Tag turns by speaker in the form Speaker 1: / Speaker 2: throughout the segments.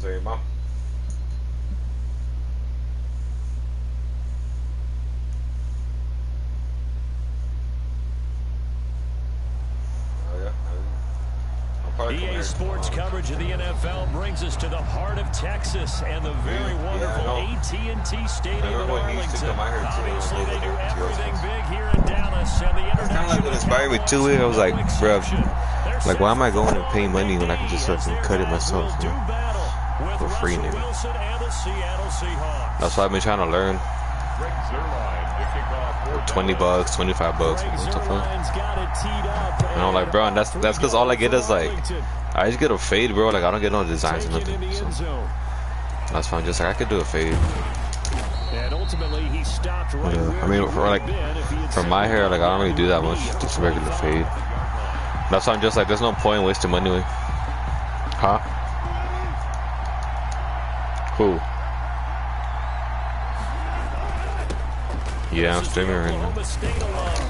Speaker 1: there, your mom.
Speaker 2: EA Sports coverage of the NFL brings us to the heart of Texas and the very wonderful AT&T Stadium in Arlington. Obviously, they do everything big here in Dallas, and the introduction
Speaker 1: kind of like what inspired me to it. I was like, bruh, like, why am I going and paying money when I can just fucking cut it myself, you know, for free, nigga? That's why I've been trying to learn. 20 bucks, 25 bucks, what the fuck? And I'm like, bro, and that's because all I get is like, I just get a fade, bro. Like, I don't get no designs or nothing. So that's fine. Just like, I could do a fade. Yeah, I mean, for my hair, like, I don't really do that much. Just a regular fade. That's why I'm just like, there's no point in wasting money. Huh? Who? Yeah, I'm streaming right now.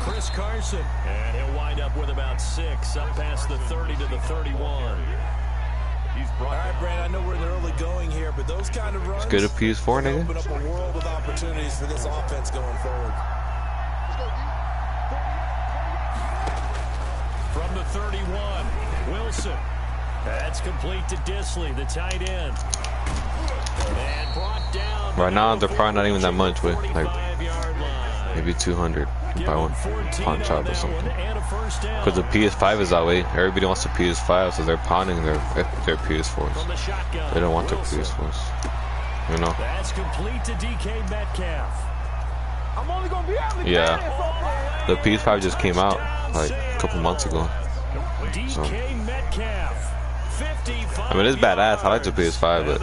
Speaker 2: Chris Carson, and he'll wind up with about 6, up past the 30 to the 31. All right, Brad, I know we're in the early going here, but those kind of runs,
Speaker 1: let's get a PS4, nigga.
Speaker 2: Open up a world of opportunities for this offense going forward. From the 31, Wilson. That's complete to Disley, the tight end. And brought down.
Speaker 1: Right now, they're probably not even that much, with like maybe 200. Buy one pawn shop or something. Because the PS5 is that way. Everybody wants the PS5, so they're pawning their PS4s. They don't want their PS4s. You know?
Speaker 2: That's complete to DK Metcalf.
Speaker 1: Yeah. The PS5 just came out like a couple months ago. So. I mean, it's badass. I like the PS5, but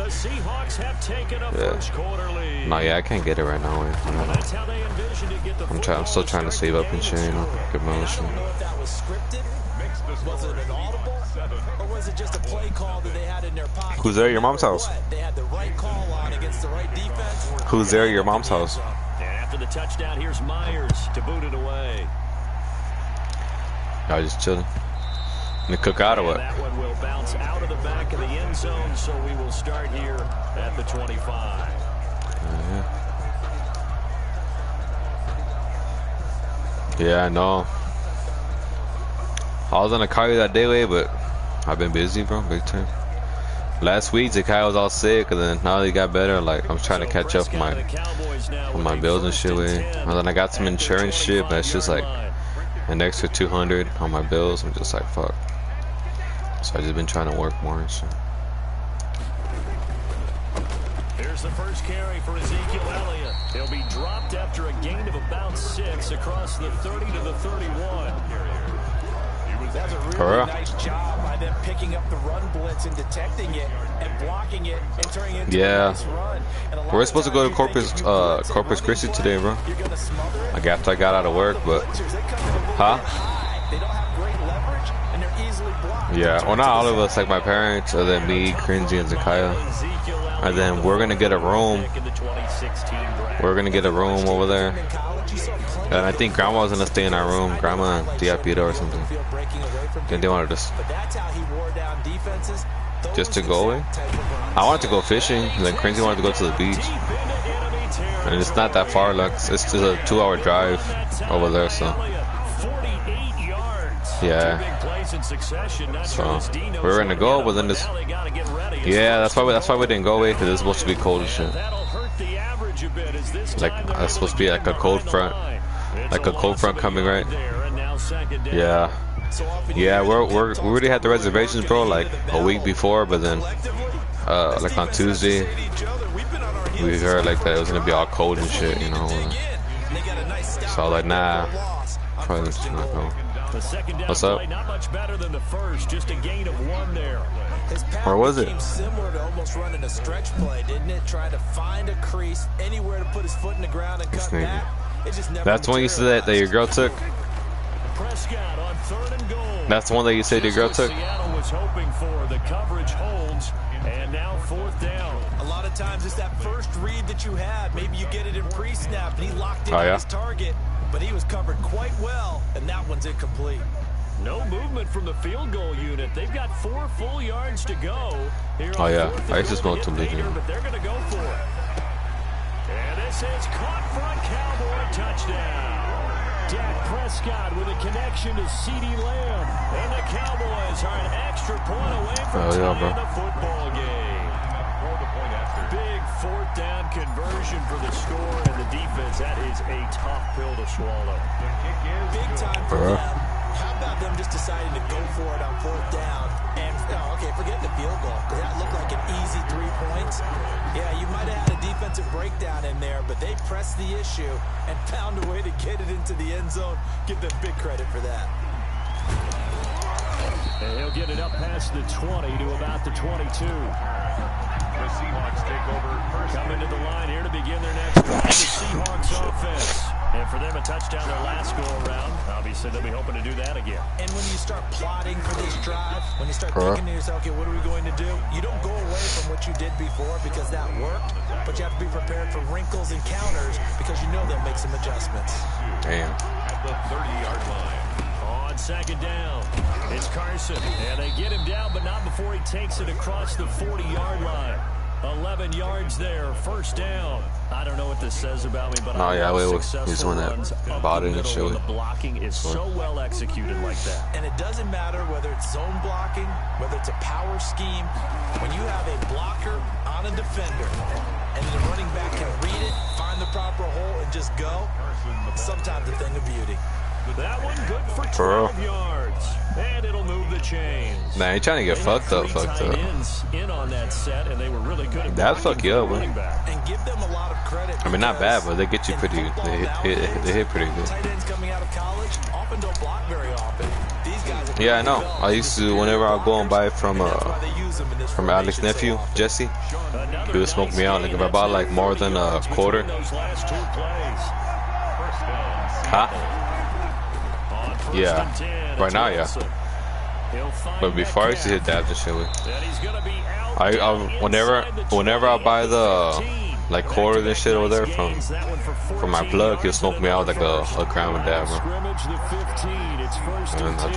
Speaker 1: yeah. No, yeah, I can't get it right now. I'm still trying to save up and shit, you know, get my own shit. Who's there at your mom's house? Who's there at your mom's house?
Speaker 2: After the touchdown, here's Myers to boot it away.
Speaker 1: I just chilling. And cook out or what?
Speaker 2: That one will bounce out of the back of the end zone, so we will start here at the 25.
Speaker 1: Yeah, I know. I was gonna call you that day, but I've been busy, bro, big time. Last week, Zakai was all sick, and then now he got better. Like, I'm trying to catch up with my bills and shit. And then I got some insurance shit, but it's just like an extra 200 on my bills. I'm just like, fuck. So I just been trying to work more and shit.
Speaker 2: Here's the first carry for Ezekiel Elliott. He'll be dropped after a gain of about 6 across the 30 to the 31. That's a really nice job by them picking up the run blitz and detecting it and blocking it and turning it into a nice run.
Speaker 1: We're supposed to go to Corpus Christi today, bro. Like after I got out of work, but huh?
Speaker 2: They don't have great leverage and they're easily blocked.
Speaker 1: Yeah, well, not all of us, like my parents, and then me, Cringy, and Zakaya. And then we're gonna get a room. We're gonna get a room over there. And I think Grandma's gonna stay in our room. Grandma and Diapito or something. Then they wanted us just to go away. I wanted to go fishing, and then Cringy wanted to go to the beach. And it's not that far, like it's just a 2-hour drive over there, so yeah. So we were gonna go, but then this, yeah, that's why we didn't go away, because it's supposed to be cold and shit. Like it's supposed to be like a cold front, coming, right? Yeah. Yeah, we already had the reservations, bro, like a week before, but then like on Tuesday we heard like that it was gonna be all cold and shit, you know. So I was like, nah, probably just not go. What's up? Where was it?
Speaker 2: Similar to almost running a stretch play, didn't it? Trying to find a crease anywhere to put his foot in the ground and cut back.
Speaker 1: That's one you said that your girl took. That's the one that you said your girl took.
Speaker 2: Seattle was hoping for. The coverage holds, and now 4th down. A lot of times it's that first read that you had. Maybe you get it in pre-snap, and he locked in on his target, but he was covered quite well, and that one's incomplete. No movement from the field goal unit. They've got 4 full yards to go. Here
Speaker 1: Oh yeah, I used to smoke too much.
Speaker 2: But they're going to go for it. And this is caught for a Cowboy touchdown. Dak Prescott with a connection to CeeDee Lamb. And the Cowboys are an extra point away from tying the football game. Big 4th down conversion for the score, and the defense, that is a tough pill to swallow.
Speaker 3: Big time for them. How about them just deciding to go for it on 4th down? And, okay, forget the field goal. Does that look like an easy 3 points? Yeah, you might have had a defensive breakdown in there, but they pressed the issue and found a way to get it into the end zone. Give them big credit for that.
Speaker 2: And he'll get it up past the 20 to about the 22. The Seahawks take over first. Coming to the line here to begin their next drive. The Seahawks offense. And for them, a touchdown their last go-around. Obviously, they'll be hoping to do that again.
Speaker 3: And when you start plotting for this drive, when you start thinking to yourself, okay, what are we going to do? You don't go away from what you did before because that worked, but you have to be prepared for wrinkles and counters because you know they'll make some adjustments.
Speaker 1: Damn.
Speaker 2: At the 30-yard line. On 2nd down, it's Carson. And they get him down, but not before he takes it across the 40-yard line. 11 yards there, 1st down. I don't know what this says about me, but
Speaker 1: he's doing that botting and shit.
Speaker 2: The blocking is so well executed like that.
Speaker 3: And it doesn't matter whether it's zone blocking, whether it's a power scheme. When you have a blocker on a defender, and the running back can read it, find the proper hole, and just go, sometimes a thing of beauty.
Speaker 2: That one good for 12 yards. And it'll move the chains.
Speaker 1: Man, you're trying to get fucked up.
Speaker 2: In on that set, and they were really good at
Speaker 1: that fuck you up, man.
Speaker 3: And give them a lot of credit.
Speaker 1: I mean, not bad, but they get you pretty good. They hit pretty good.
Speaker 3: Tight ends coming out of college often don't block very often. These guys
Speaker 1: yeah, I know. I used to, whenever I go and buy from Alex's nephew, Jesse, he would smoke me out. Like if I bought like more than a quarter. Huh? Yeah, right now, yeah. But before I used to hit dabs and shit with. Whenever I buy the like quarters and shit over there from my plug, he'll smoke me out like a gram of dab, bro. And I'll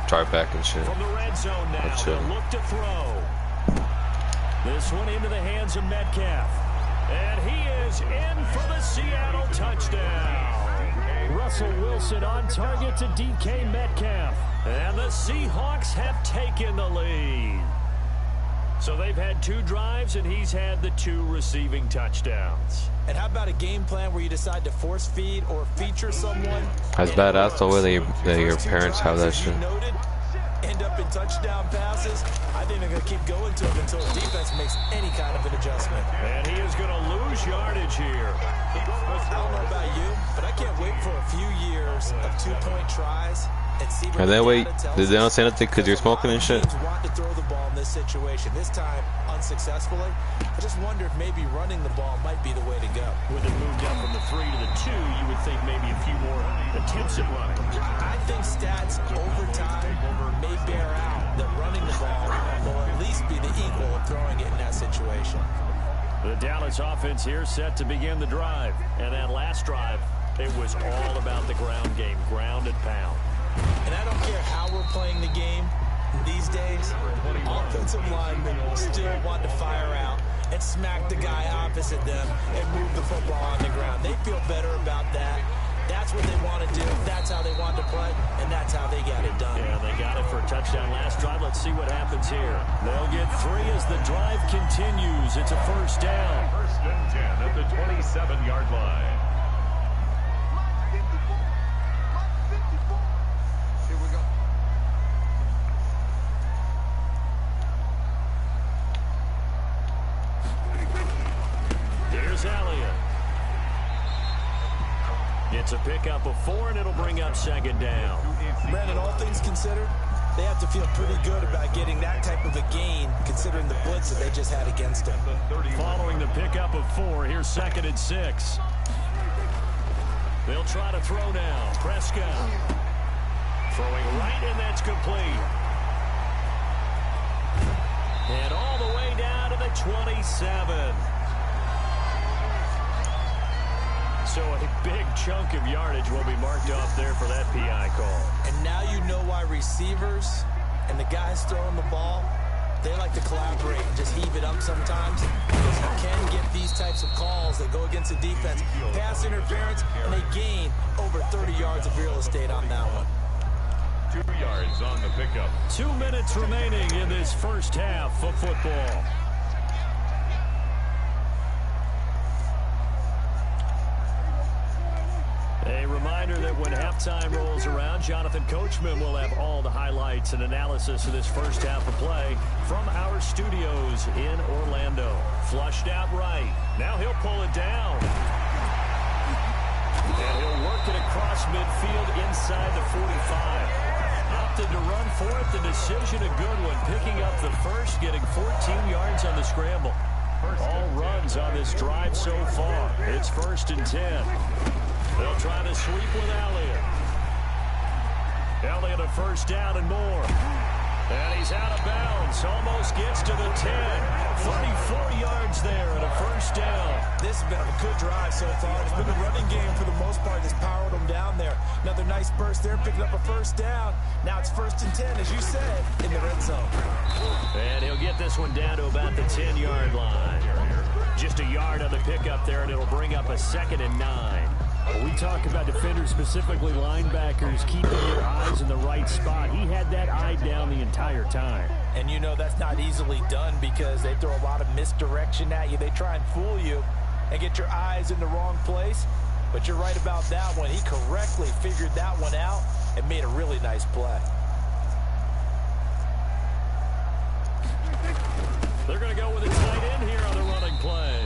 Speaker 1: try back and shit. I'll chill.
Speaker 2: This one into the hands of Metcalf, and he is in for the Seattle touchdown. Russell Wilson on target to DK Metcalf. And the Seahawks have taken the lead. So they've had 2 drives, and he's had the 2 receiving touchdowns.
Speaker 3: And how about a game plan where you decide to force feed or feature someone?
Speaker 1: That's badass the way that your parents have that shit.
Speaker 3: End up in touchdown passes. I think they're going to keep going to him until the defense makes any kind of an adjustment.
Speaker 2: And he is going to lose yardage here.
Speaker 3: I don't know about you, but I can't wait for a few years of 2-point tries and see.
Speaker 1: And then wait, they don't say nothing because you're smoking and shit.
Speaker 3: Want to throw the ball in this situation. This time unsuccessfully. I just wonder if maybe running the ball might be the way to go.
Speaker 2: With it moved up from the 3 to the 2, you would think maybe a few more attempts at running.
Speaker 3: I think stats over time may bear out that running the ball will at least be the equal of throwing it in that situation.
Speaker 2: The Dallas offense here set to begin the drive. And that last drive, it was all about the ground game, ground and pound.
Speaker 3: And I don't care how we're playing the game these days, offensive linemen still want to fire out and smack the guy opposite them and move the football on the ground. They feel better about that. That's what they want to do. That's how they want to play, and that's how they got it done.
Speaker 2: Yeah, they got it for a touchdown last drive. Let's see what happens here. They'll get 3 as the drive continues. It's a 1st down. 1st and 10 at the 27-yard line. Here we go. Here's Elliott. It's a pickup of 4, and it'll bring up 2nd down.
Speaker 3: Brandon, all things considered, they have to feel pretty good about getting that type of a gain, considering the blitz that they just had against them.
Speaker 2: Following the pickup of 4, here's 2nd and 6. They'll try to throw now. Prescott throwing right, and that's complete. And all the way down to the 27. So a big chunk of yardage will be marked off there for that PI call.
Speaker 3: And now you know why receivers and the guys throwing the ball, they like to collaborate and just heave it up sometimes, because you can get these types of calls that go against the defense. Pass interference, and they gain over 30 yards of real estate on that one.
Speaker 2: 2 yards on the pickup. 2 minutes remaining in this first half of football. A reminder that when halftime rolls around, Jonathan Coachman will have all the highlights and analysis of this first half of play from our studios in Orlando. Flushed out right. Now he'll pull it down. And he'll work it across midfield inside the 45. Opted to run for it. The decision a good one. Picking up the first, getting 14 yards on the scramble. All runs on this drive so far. It's 1st and 10. They'll try to sweep with Elliott. Elliott a first down and more. And he's out of bounds. Almost gets to the 10. 34 yards there and a first down.
Speaker 3: This has been a good drive so far. It's been the running game for the most part that's powered them down there. Another nice burst there, picking up a first down. Now it's 1st and 10, as you said, in the red zone.
Speaker 2: And he'll get this one down to about the 10-yard line. Just a yard on the pickup there, and it'll bring up a 2nd and 9. We talk about defenders, specifically linebackers, keeping your eyes in the right spot. He had that eye down the entire time.
Speaker 3: And you know that's not easily done because they throw a lot of misdirection at you. They try and fool you and get your eyes in the wrong place. But you're right about that one. He correctly figured that one out and made a really nice play.
Speaker 2: They're going to go with a tight end here on the running play.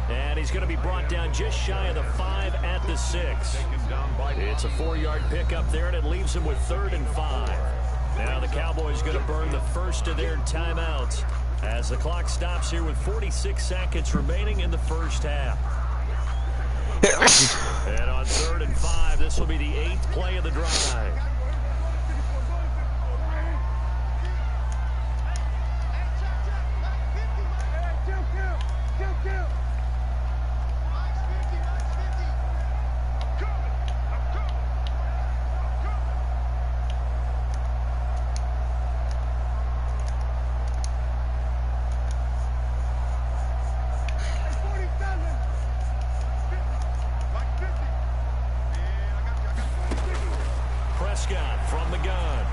Speaker 2: And he's going to be brought down just shy of the 5 at the 6. It's a 4-yard pickup there, and it leaves him with 3rd and 5. Now the Cowboys going to burn the first of their timeouts as the clock stops here with 46 seconds remaining in the first half. And on 3rd and 5, this will be the 8th play of the drive. From the gun.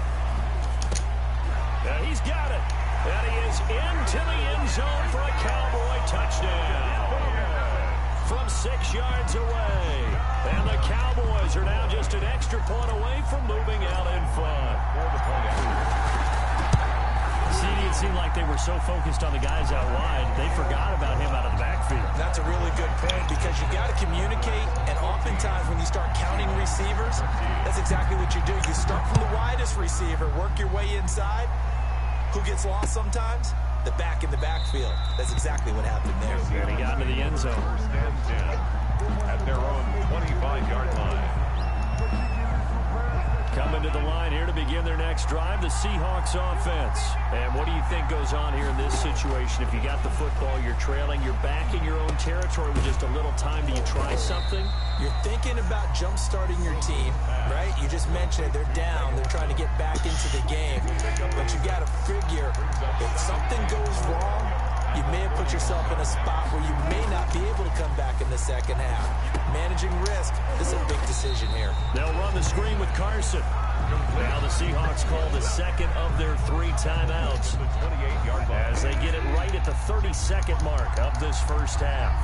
Speaker 2: And he's got it. And he is into the end zone for a Cowboy touchdown. From 6 yards away. And the Cowboys are now just an extra point away from moving out in front. It seemed like they were so focused on the guys out wide, they forgot about him out of the backfield.
Speaker 3: That's a really good point because you got to communicate, and oftentimes when you start counting receivers, that's exactly what you do. You start from the widest receiver, work your way inside. Who gets lost sometimes? The back in the backfield. That's exactly what happened there.
Speaker 2: And he got into the end zone.
Speaker 4: At their own 25-yard line.
Speaker 2: Coming to the line here to begin their next drive, the Seahawks offense. And what do you think goes on here in this situation? If you got the football, you're trailing, you're back in your own territory with just a little time. Do you try something?
Speaker 3: You're thinking about jump-starting your team, right? You just mentioned it. They're down. They're trying to get back into the game. But you got to figure if something goes wrong, you may have put yourself in a spot where you may not be able to come back in the second half. Managing risk, this is a big decision here.
Speaker 2: They'll run the screen with Carson. Now the Seahawks call the second of their 3 timeouts as they get it right at the 32nd mark of this first half.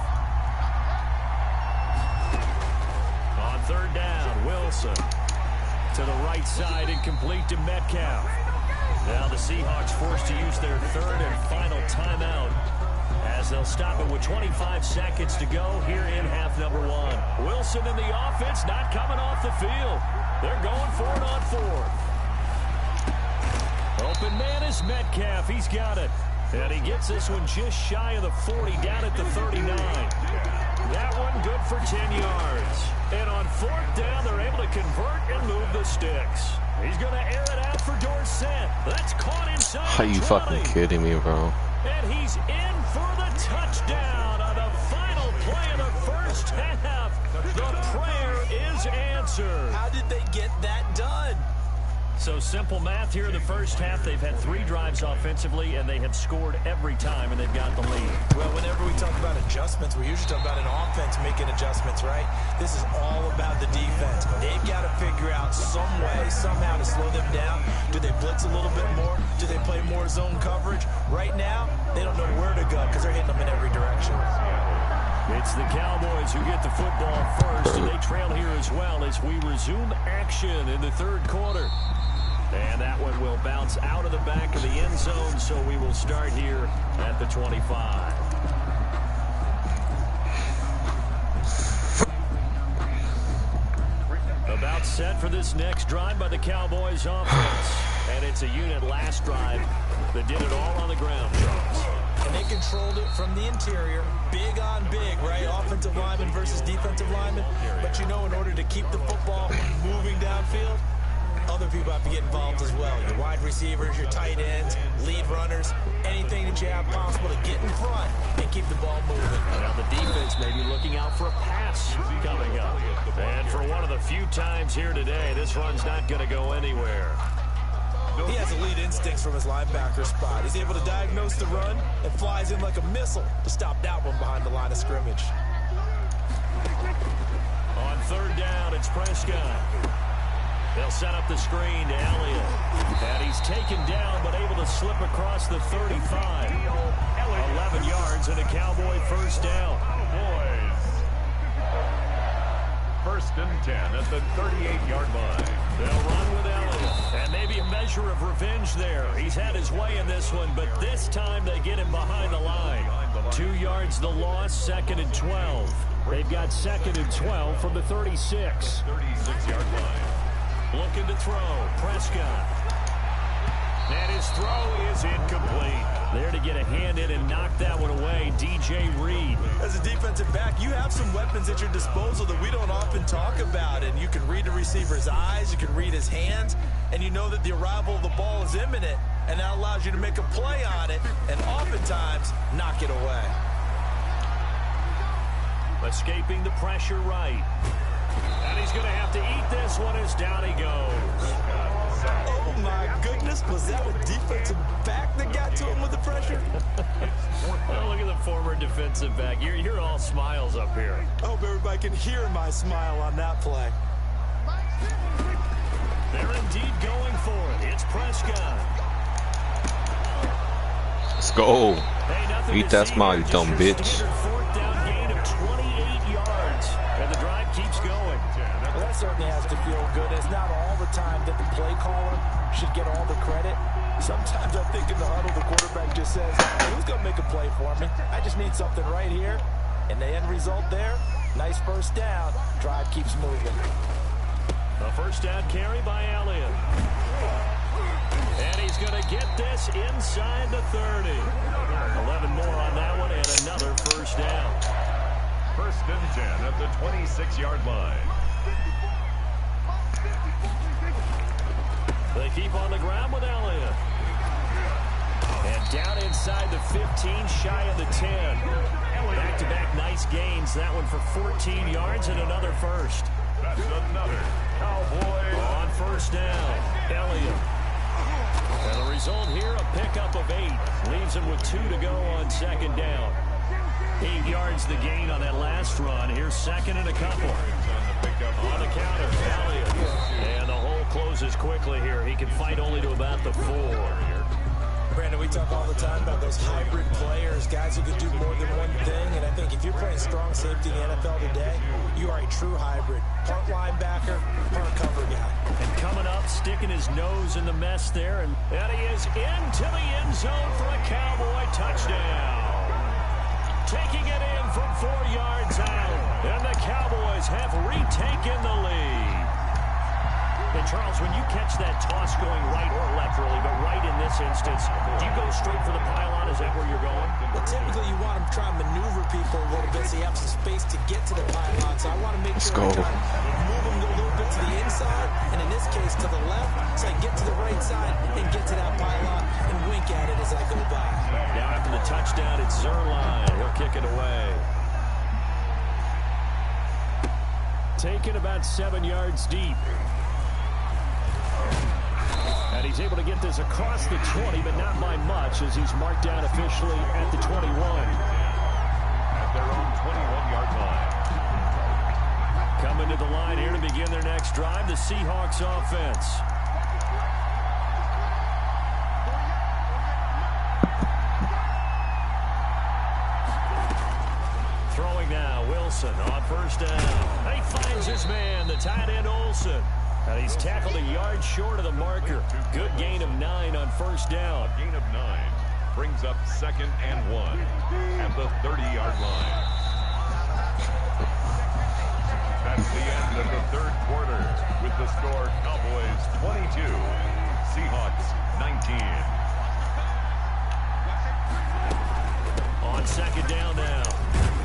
Speaker 2: On 3rd down, Wilson to the right side, incomplete to Metcalf. Now the Seahawks forced to use their 3rd and final timeout as they'll stop it with 25 seconds to go here in half number 1. Wilson and the offense not coming off the field. They're going for it on 4th. Open man is Metcalf. He's got it. And he gets this one just shy of the 40, down at the 39. That one good for 10 yards. And on 4th down, they're able to convert and move the sticks. He's going to air it out for Dorsett. That's caught inside.
Speaker 1: Are you fucking kidding me, bro?
Speaker 2: And he's in for the touchdown on the final play of the first half. The prayer is answered.
Speaker 3: How did they get that done?
Speaker 2: So simple math here in the first half. They've had 3 drives offensively, and they have scored every time, and they've got the lead.
Speaker 3: Well, whenever we talk about adjustments, we usually talk about an offense making adjustments, right? This is all about the defense. They've got to figure out some way, somehow to slow them down. Do they blitz a little bit more? Do they play more zone coverage? Right now, they don't know where to go because they're hitting them in every direction.
Speaker 2: It's the Cowboys who get the football first, and they trail here as well as we resume action in the third quarter. And that one will bounce out of the back of the end zone, so we will start here at the 25. About set for this next drive by the Cowboys offense. And it's a unit last drive that did it all on the ground.
Speaker 3: And they controlled it from the interior, big on big, right? Offensive lineman versus defensive lineman. But you know, in order to keep the football moving downfield, other people have to get involved as well. Your wide receivers, your tight ends, lead runners, anything that you have possible to get in front and keep the ball moving.
Speaker 2: Now the defense may be looking out for a pass coming up. And for one of the few times here today, this run's not going to go anywhere.
Speaker 3: He has elite instincts from his linebacker spot. He's able to diagnose the run and flies in like a missile to stop that one behind the line of scrimmage.
Speaker 2: On third down, it's Prescott. They'll set up the screen to Elliott. And he's taken down, but able to slip across the 35. 11 yards and a Cowboy first down.
Speaker 4: Cowboys. First and 10 at the 38-yard line.
Speaker 2: They'll run with Elliott. And maybe a measure of revenge there. He's had his way in this one, but this time they get him behind the line. 2 yards the loss, 2nd and 12. They've got 2nd and 12 from the 36.
Speaker 4: 36-yard line.
Speaker 2: Looking to throw, Prescott. And his throw is incomplete. There to get a hand in and knock that one away, DJ Reed.
Speaker 3: As a defensive back, you have some weapons at your disposal that we don't often talk about. And you can read the receiver's eyes, you can read his hands, and you know that the arrival of the ball is imminent. And that allows you to make a play on it and oftentimes knock it away.
Speaker 2: Escaping the pressure right. And he's going to have to eat this one as down he goes.
Speaker 3: Oh, my goodness. Was that a defensive back that got to him with the pressure?
Speaker 2: Well, look at the former defensive back. You're all smiles up here.
Speaker 3: I hope everybody can hear my smile on that play.
Speaker 2: They're indeed going for it. It's Prescott.
Speaker 1: Let's go.
Speaker 2: Hey,
Speaker 1: eat that smile, you dumb bitch.
Speaker 2: Fourth down gain of 28 yards. And the drive keeps going.
Speaker 3: Well, that certainly has to feel good. It's not all the time that the play caller should get all the credit. Sometimes I think in the huddle, the quarterback just says, hey, who's going to make a play for me? I just need something right here. And the end result there, nice first down. Drive keeps moving.
Speaker 2: A first down carry by Elliott. And he's going to get this inside the 30. 11 more on that one and another first down.
Speaker 4: First and 10 at the 26-yard line.
Speaker 2: They keep on the ground with Elliott. And down inside the 15, shy of the 10. Back-to-back nice gains. That one for 14 yards and another first.
Speaker 4: That's another Cowboy.
Speaker 2: On first down, Elliott. And the result here, a pickup of 8. Leaves him with 2 to go on second down. 8 yards the gain on that last run. Here's second and a couple. On the counter, Elliott. And the hole closes quickly here. He can fight only to about the 4.
Speaker 3: Brandon, we talk all the time about those hybrid players, guys who can do more than one thing. And I think if you're playing strong safety in the NFL today, you are a true hybrid. Part linebacker, part cover guy.
Speaker 2: And coming up, sticking his nose in the mess there. And he is into the end zone for a Cowboy touchdown. Taking it in from 4 yards out. And the Cowboys have retaken the lead. And Charles, when you catch that toss going right or left, really, but right in this instance, do you go straight for the pylon? Is that where you're going?
Speaker 3: Well, typically you want to to try and maneuver people a little bit so you have some space to get to the pylon. So I want to make sure I try to move them a little bit to the inside, and in this case to the left, so I get to the right side and get to that pylon and wink at it as I go by.
Speaker 2: Now after the touchdown, it's Zerline. He'll kick it away. Taken about 7 yards deep. And he's able to get this across the 20, but not by much, as he's marked down officially at the 21.
Speaker 4: At their own 21-yard line.
Speaker 2: Coming to the line here to begin their next drive, the Seahawks offense. Throwing now, Wilson on first down. And he finds his man, the tight end Olsen. And he's tackled a yard short of the marker. Good gain of 9 on first down.
Speaker 4: A gain of 9 brings up 2nd and 1 at the 30-yard line. That's the end of the third quarter with the score Cowboys 22, Seahawks 19.
Speaker 2: On second down now.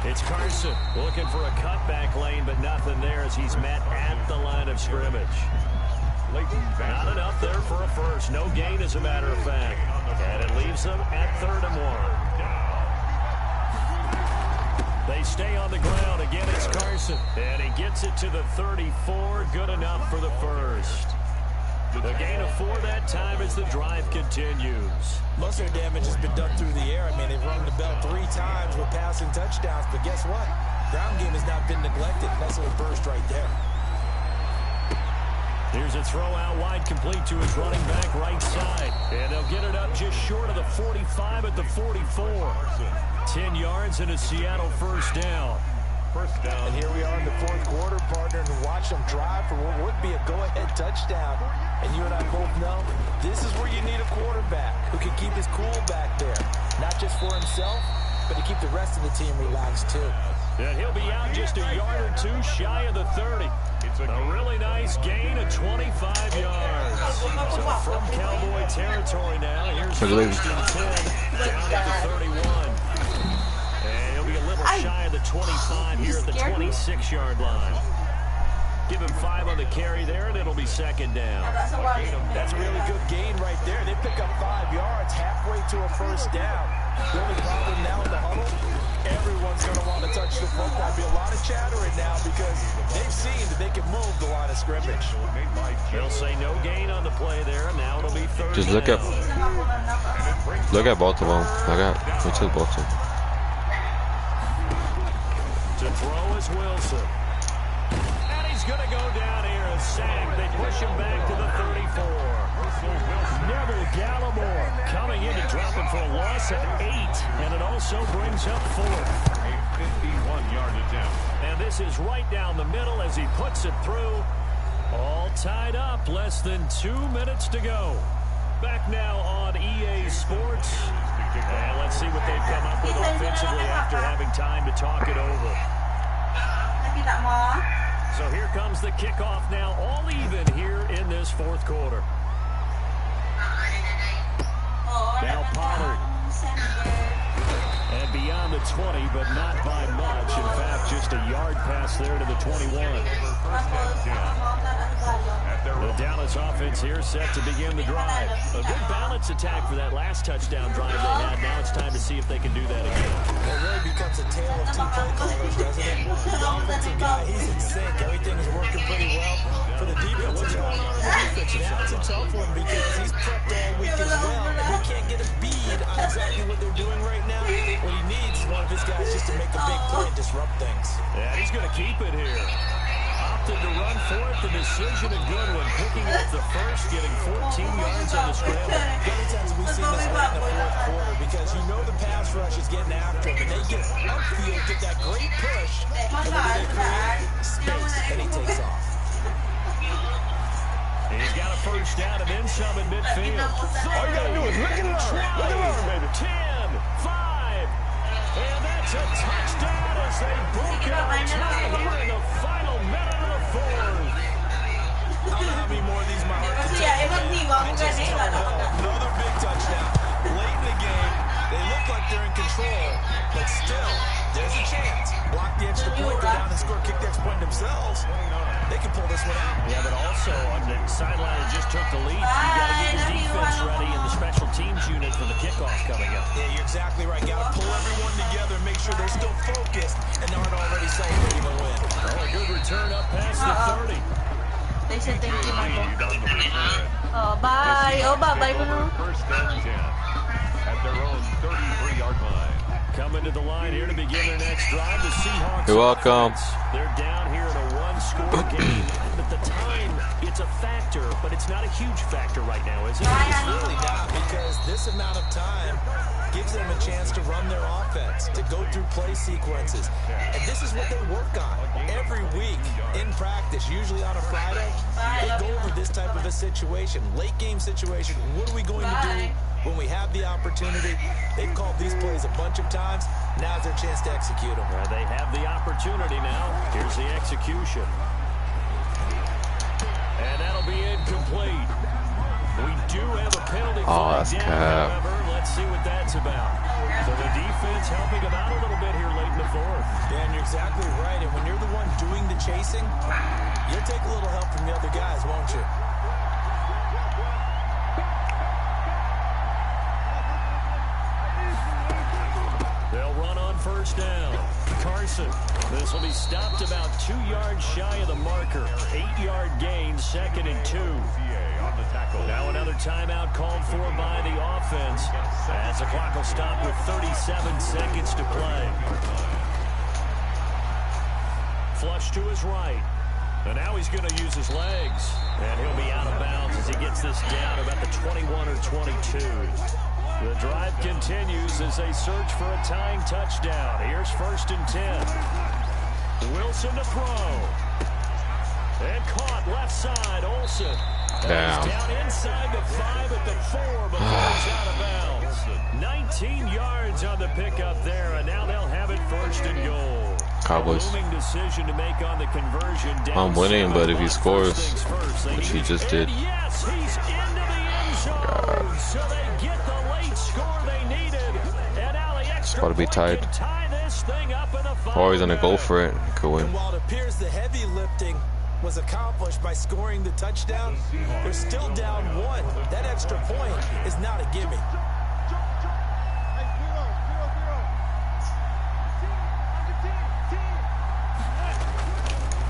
Speaker 2: It's Carson looking for a cutback lane, but nothing there as he's met at the line of scrimmage. Not enough there for a first. No gain, as a matter of fact. And it leaves them at 3rd and 1. They stay on the ground. Again, it's Carson. And he gets it to the 34. Good enough for the first. The gain of 4 that time as the drive continues.
Speaker 3: Most of their damage has been done through the air. I mean, they've rung the bell 3 times with passing touchdowns. But guess what? Ground game has not been neglected. Nice little burst right there.
Speaker 2: Here's a throw out wide, complete to his running back right side. And they'll get it up just short of the 45 at the 44. 10 yards and a Seattle first down.
Speaker 3: And here we are in the 4th quarter, partner, and watch them drive for what would be a go-ahead touchdown. And you and I both know this is where you need a quarterback who can keep his cool back there. Not just for himself, but to keep the rest of the team relaxed too.
Speaker 2: And he'll be out just a yard or 2 shy of the 30. It's a really nice gain of 25 yards. So from Cowboy territory now, here's 1st and 10 down at the 31. And he'll be a little shy of the 25 here at the 26-yard line. Give him 5 on the carry there, and it'll be 2nd down.
Speaker 3: That's a really good gain right there. They pick up 5 yards halfway to a first down. The only problem now in the huddle, everyone's going to want to touch the football. There'll be a lot of chattering now because they've seen that they can move the line of scrimmage.
Speaker 2: They'll say no gain on the play there. Now it'll be 3rd
Speaker 1: Just look at both of them. We took both of them.
Speaker 2: To throw is Wilson. And he's going to go down here, a sack. They push him back to the 34. Neville Gallimore coming in to drop him for a loss of 8. And it also brings up 4th.
Speaker 4: A 51-yard attempt.
Speaker 2: And this is right down the middle as he puts it through. All tied up. Less than 2 minutes to go. Back now on EA Sports. And let's see what they've come up with offensively after having time to talk it over. So here comes the kickoff now, all even here in this 4th quarter. Now Pollard. And beyond the 20, but not by much. In fact, just a yard pass there to the 21. The Dallas offense here set to begin the drive. A good balance attack for that last touchdown drive they had. Now it's time to see if they can do that again.
Speaker 3: It really becomes a tale of 2 play callers, doesn't it? The offensive guy, he's in sync. Everything is working pretty well. For the defense, what's going on in the defense? Now it's a tough one because he's prepped all week as well. If he can't get a bead on exactly what they're doing right now, what he needs is one of his guys just to make a big play and disrupt things.
Speaker 2: Yeah, he's going to keep it here. Opted to run for it. The decision a good one. Picking up the first, getting 14 yards on the scramble.
Speaker 3: Many times we've seen this late in the 4th quarter because you know the pass rush is getting after him, and they get upfield, get that great push, and then they create space, and he takes off.
Speaker 2: And he's got a first down and then some in midfield.
Speaker 4: All you got to do is look at it up. Look at it up, baby.
Speaker 2: 10, 5. And that's a touchdown as they broke it on time here in the final minute of the 4th.
Speaker 3: I don't know how many more of these my heart can take. Another big touchdown. Late in the game, they look like they're in control, but still Seahawks point themselves, they can pull this one out.
Speaker 2: Yeah, but also on the sideline that just took the lead, you got to get your defense ready in the special teams unit for the kickoff coming up.
Speaker 3: Yeah, you're exactly right. Got to pull everyone together, make sure they're still focused and aren't already celebrating a win.
Speaker 2: Oh, a good return up past the 30.
Speaker 5: They said thank you, Michael. Oh, bye. Oh, bye-bye, Bruno.
Speaker 4: First and 10 at their own 33-yard line.
Speaker 2: Coming to the line here to begin their next drive. The Seahawks.
Speaker 1: You're welcome.
Speaker 2: They're down here in a one-score game. But the time, it's a factor, but it's not a huge factor right now, is it?
Speaker 3: It's really not, because this amount of time gives them a chance to run their offense, to go through play sequences. And this is what they work on every week in practice, usually on a Friday. They go over this type of a situation, late game situation. What are we going to do when we have the opportunity? They've called these plays a bunch of times. Now's their chance to execute them.
Speaker 2: They have the opportunity now. Here's the execution. And that'll be incomplete. We do have a penalty flag down, however. Let's see what that's about. So the defense helping them out a little bit here late in the fourth.
Speaker 3: Dan, you're exactly right. And when you're the one doing the chasing, you'll take a little help from the other guys, won't you?
Speaker 2: They'll run on first down. Carson. This will be stopped about 2 yards shy of the marker. 8-yard gain, 2nd and 2. Now another timeout called for by the offense as the clock will stop with 37 seconds to play. Flush to his right. And now he's going to use his legs. And he'll be out of bounds as he gets this down about the 21 or 22. The drive continues as they search for a tying touchdown. Here's 1st and 10. Wilson to throw. And caught left side, Olsen.
Speaker 1: Damn.
Speaker 2: He's down inside the 5 at the 4 before he's out of bounds. 19 yards on the pickup there, and now they'll have it 1st and goal.
Speaker 1: Cowboys.
Speaker 2: Decision to make on the conversion.
Speaker 1: I'm winning, but if he scores, which he just did.
Speaker 2: Yes, he's into the end zone. So they get the late score they needed. And now the extra
Speaker 1: About to be tied.
Speaker 2: tie this thing up in the
Speaker 1: Or he's gonna go for it. Could win.
Speaker 3: And while it appears the heavy lifting was accomplished by scoring the touchdown, they're still down 1. That extra point is not a gimme.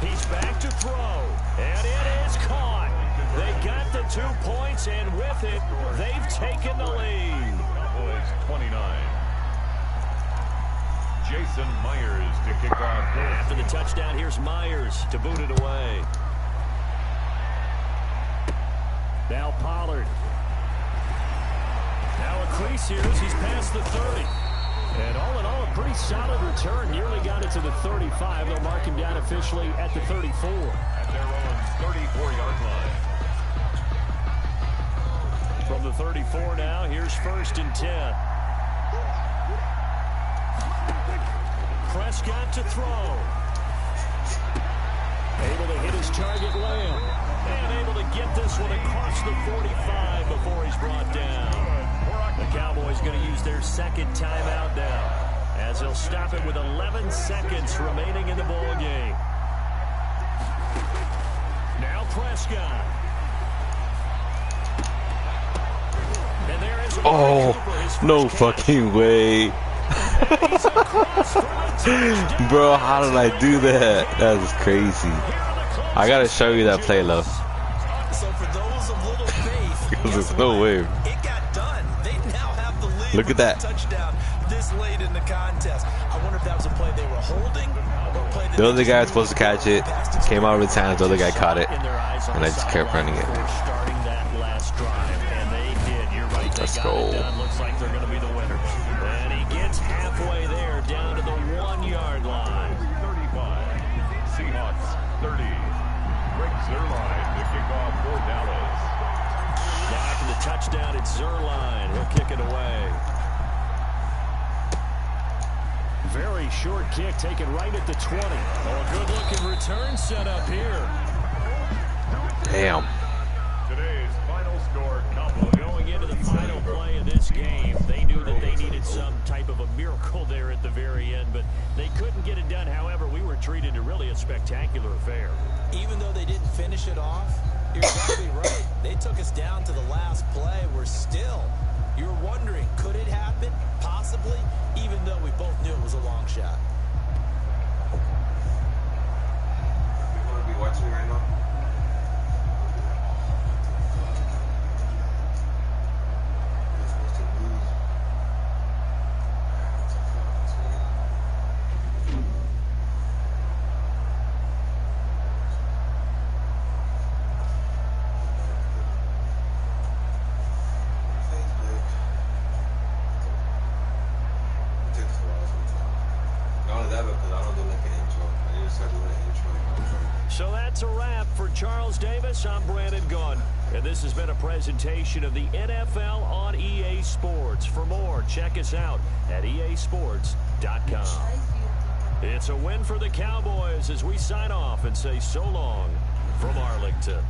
Speaker 2: He's back to throw, and it is caught. They got the 2 points, and with it, they've taken the lead.
Speaker 4: Cowboys 29. Jason Myers to kick off.
Speaker 2: After the touchdown, here's Myers to boot it away. Now Pollard. Now a crease here as he's past the 30. And all in all, a pretty solid return. Nearly got it to the 35. They'll mark him down officially at the 34.
Speaker 4: At their own 34-yard line.
Speaker 2: From the 34 now, here's 1st and 10. Prescott to throw. Able to hit his target, Lamb. And able to get this one across the 45 before he's brought down. The Cowboys going to use their 2nd timeout now, as they'll stop it with 11 seconds remaining in the ball game. Now Prescott. And there is
Speaker 1: Oh, no fucking way. Bro, how did I do that? That was crazy. I gotta show you that play, love.
Speaker 3: So for those of little faith,
Speaker 1: Because there's no way.
Speaker 3: it got done. They now have the lead.
Speaker 1: Look at that.
Speaker 3: Touchdown this late in the contest. I wonder if that was a play they were holding or a play that
Speaker 1: The other guy was supposed to catch it, came out of his hands, the other guy caught it,
Speaker 2: in their eyes on
Speaker 1: and I
Speaker 2: the
Speaker 1: just kept
Speaker 2: sideline
Speaker 1: running it.
Speaker 2: before starting that last drive, and they did. You're right. They
Speaker 1: Let's
Speaker 2: got
Speaker 1: go.
Speaker 2: it done. Looks like they're going to be the winners. And he gets halfway there, down to the 1-yard line.
Speaker 4: 35. Seahawks 30. Greg Zerline to kick off for Dallas.
Speaker 2: Now after the touchdown, it's Zerline. He'll kick it away. Very short kick, taken right at the 20. Oh, a good-looking return set up here.
Speaker 1: Damn.
Speaker 4: Today's final score,
Speaker 2: Going into the final play of this this game. They knew that they needed some type of a miracle there at the very end, but they couldn't get it done. However, we were treated to really a spectacular affair.
Speaker 3: Even though they didn't finish it off, you're exactly right. They took us down to the last play. We're still, you're wondering, could it happen? Possibly, even though we both knew it was a long shot.
Speaker 1: You want to be watching right now?
Speaker 2: So that's a wrap for Charles Davis. I'm Brandon Gaudin, and this has been a presentation of the NFL on EA Sports. For more, check us out at easports.com. It's a win for the Cowboys as we sign off and say so long from Arlington.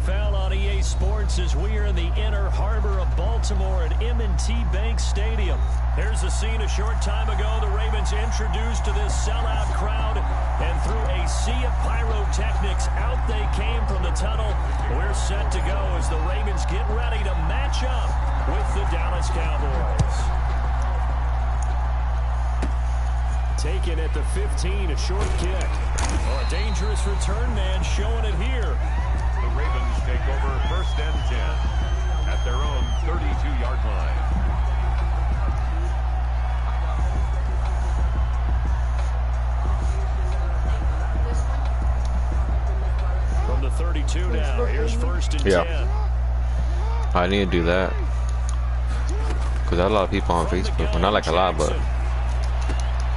Speaker 2: foul on EA Sports as we are in the inner harbor of Baltimore at M&T Bank Stadium. Here's the scene a short time ago. The Ravens introduced to this sellout crowd, and through a sea of pyrotechnics, out they came from the tunnel. We're set to go as the Ravens get ready to match up with the Dallas Cowboys. Taken at the 15, a short kick. Oh, a dangerous return man showing it here.
Speaker 4: The Ravens take over 1st and 10 at their own 32-yard line.
Speaker 2: From the 32 now, here's 1st and 10.
Speaker 1: I need to do that. Because there are a lot of people on Facebook. Well, not like a lot, but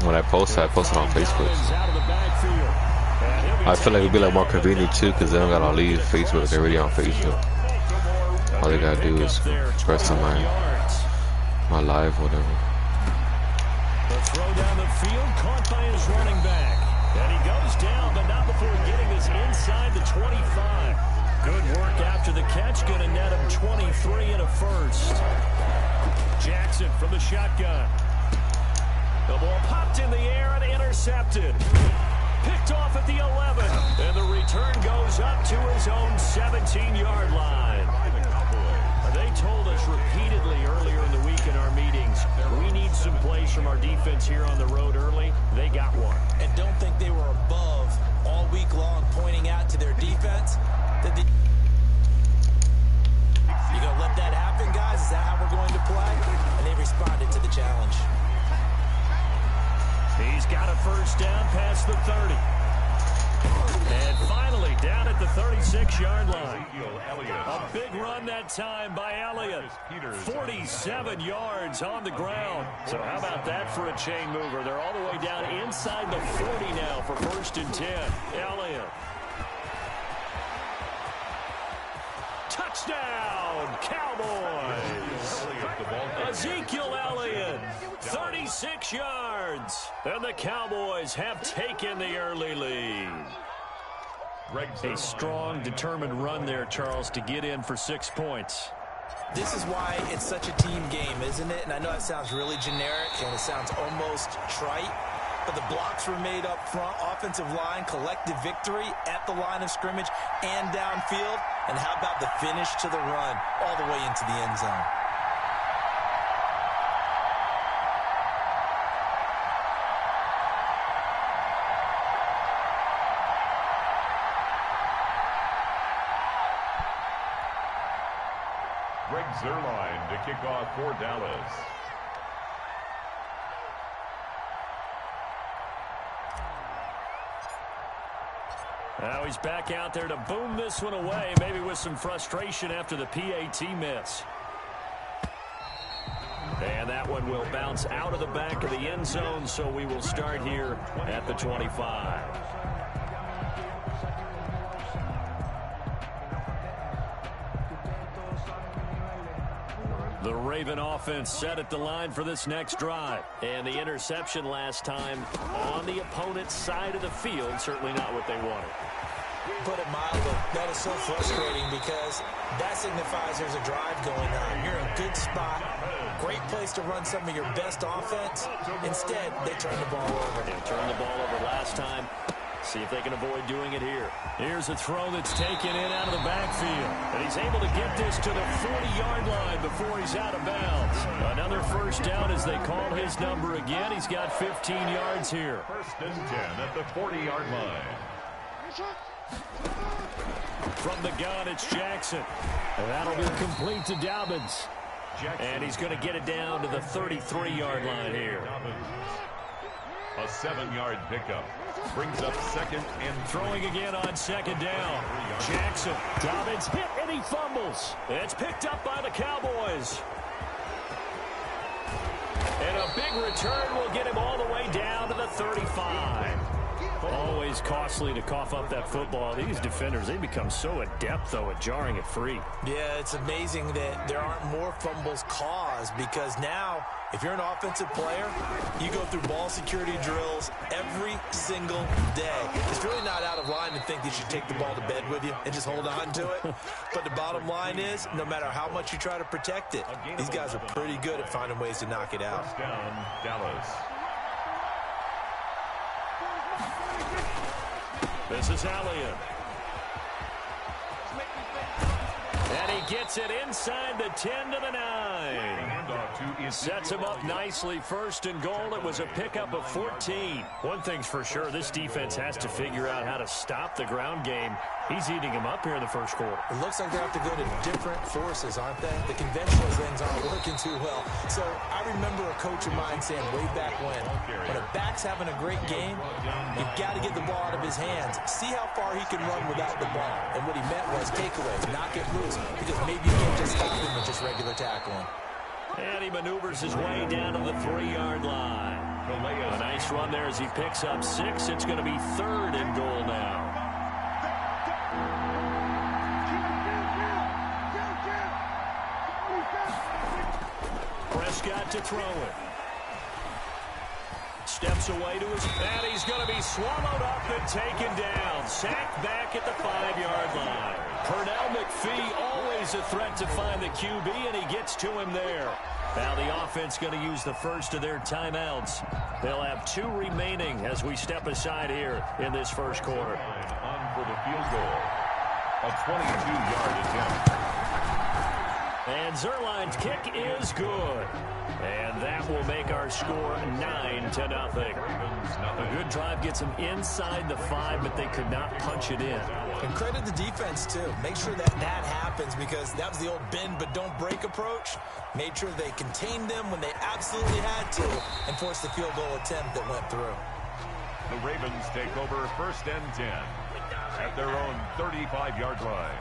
Speaker 1: when I post it on Facebook. I feel like it'd be like more convenient too, because they don't gotta leave Facebook. They're already on Facebook. All they gotta do is press on my live, whatever.
Speaker 2: The throw down the field, caught by his running back. And he goes down, but not before getting this inside the 25. Good work after the catch, gonna net him 23 and a first. Jackson from the shotgun. The ball popped in the air and intercepted. Picked off at the 11. And the return goes up to his own 17-yard line. They told us repeatedly earlier in the week in our meetings, we need some plays from our defense here on the road early. They got one.
Speaker 3: And don't think they were above all week long pointing out to their defense that you going to let that happen, guys? Is that how we're going to play? And they responded to the challenge.
Speaker 2: He's got a first down past the 30. And finally down at the 36-yard line. A big run that time by Elliott. 47 yards on the ground. So how about that for a chain mover? They're all the way down inside the 40 now for 1st and 10. Elliott. Touchdown, Cowboys. Ezekiel Elliott, 36 yards. And the Cowboys have taken the early lead. A strong, determined run there, Charles, to get in for 6 points.
Speaker 3: This is why it's such a team game, isn't it? And I know it sounds really generic and it sounds almost trite, but the blocks were made up front, offensive line, collective victory at the line of scrimmage and downfield. And how about the finish to the run all the way into the end zone?
Speaker 4: Greg Zuerlein to kick off for Dallas.
Speaker 2: Now he's back out there to boom this one away, maybe with some frustration after the PAT miss. And that one will bounce out of the back of the end zone, so we will start here at the 25. The Raven offense set at the line for this next drive. And the interception last time on the opponent's side of the field, certainly not what they wanted.
Speaker 3: Put it mildly, that is so frustrating because that signifies there's a drive going on. You're in a good spot, great place to run some of your best offense. Instead, they turn the ball over.
Speaker 2: They turned the ball over last time. See if they can avoid doing it here. Here's a throw that's taken in out of the backfield. And he's able to get this to the 40-yard line before he's out of bounds. Another first down as they call his number again. He's got 15 yards here.
Speaker 4: 1st and 10 at the 40-yard line.
Speaker 2: From the gun, it's Jackson. And that'll be complete to Dobbins. And he's going to get it down to the 33-yard line here.
Speaker 4: A 7-yard pickup. Brings up 2nd and
Speaker 2: throwing again on 2nd down. Jackson. Dobbins hit and he fumbles. It's picked up by the Cowboys. And a big return will get him all the way down to the 35. Always costly to cough up that football. These defenders, they become so adept, though, at jarring it free.
Speaker 3: Yeah, it's amazing that there aren't more fumbles caused because now, if you're an offensive player, you go through ball security drills every single day. It's really not out of line to think that you should take the ball to bed with you and just hold on to it. But the bottom line is, no matter how much you try to protect it, these guys are pretty good at finding ways to knock it out.
Speaker 4: First down, Dallas.
Speaker 2: This is Elliott. And he gets it inside the 10 to the 9. Sets him up nicely. First and goal. It was a pickup of 14. One thing's for sure, this defense has to figure out how to stop the ground game. He's eating him up here in the first quarter.
Speaker 3: It looks like they have to go to different forces, aren't they? The conventional things aren't working too well. So I remember a coach of mine saying way back when a back's having a great game, you've got to get the ball out of his hands. See how far he can run without the ball. And what he meant was takeaways, knock it loose, because maybe you can't just stop him with just regular tackling.
Speaker 2: And he maneuvers his way down to the 3-yard line. A nice run there as he picks up 6. It's going to be 3rd and goal now. Prescott to throw it. Steps away to his bat. He's going to be swallowed up and taken down. Sacked back at the 5-yard line. Pernell McPhee, always a threat to find the QB, and he gets to him there. Now the offense going to use the first of their timeouts. They'll have 2 remaining as we step aside here in this first quarter.
Speaker 4: On for the field goal. A 22-yard attempt.
Speaker 2: And Zerline's kick is good. And that will make our score 9-0. A good drive gets them inside the 5, but they could not punch it in.
Speaker 3: And credit the defense, too. Make sure that happens because that was the old bend but don't break approach. Made sure they contained them when they absolutely had to and forced the field goal attempt that went through.
Speaker 4: The Ravens take over 1st and 10 at their own 35-yard line.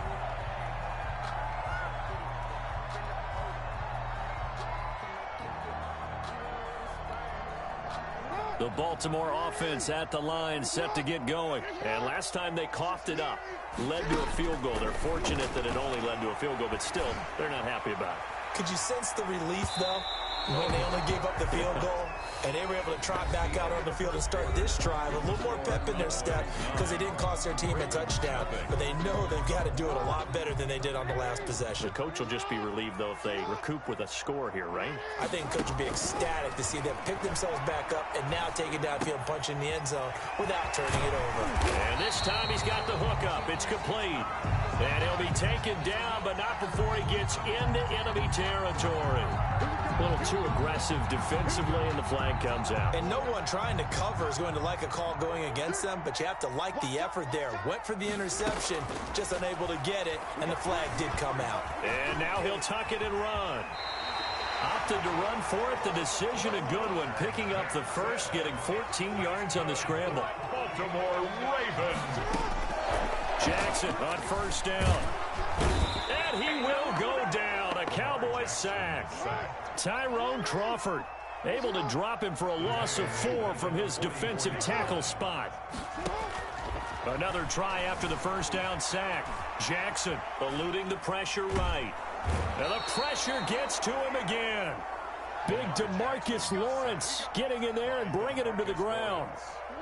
Speaker 2: The Baltimore offense at the line, set to get going. And last time they coughed it up, led to a field goal. They're fortunate that it only led to a field goal, but still, they're not happy about it.
Speaker 3: Could you sense the relief, though, when they only gave up the field goal? And they were able to trot back out on the field and start this drive. A little more pep in their step because they didn't cost their team a touchdown. But they know they've got to do it a lot better than they did on the last possession.
Speaker 2: The coach will just be relieved, though, if they recoup with a score here, right?
Speaker 3: I think the coach will be ecstatic to see them pick themselves back up and now take it downfield and punch in the end zone without turning it over.
Speaker 2: And this time he's got the hook up. It's complete. And he'll be taken down, but not before he gets into enemy territory. A little too aggressive defensively, and the flag comes out.
Speaker 3: And no one trying to cover is going to like a call going against them, but you have to like the effort there. Went for the interception, just unable to get it, and the flag did come out.
Speaker 2: And now he'll tuck it and run. Opted to run for it. The decision a good one. Picking up the first, getting 14 yards on the scramble.
Speaker 4: Baltimore Ravens.
Speaker 2: Jackson on 1st down. And he will go down. A Cowboy sack. Tyrone Crawford able to drop him for a loss of 4 from his defensive tackle spot. Another try after the 1st down sack. Jackson eluding the pressure right. And the pressure gets to him again. Big DeMarcus Lawrence getting in there and bringing him to the ground.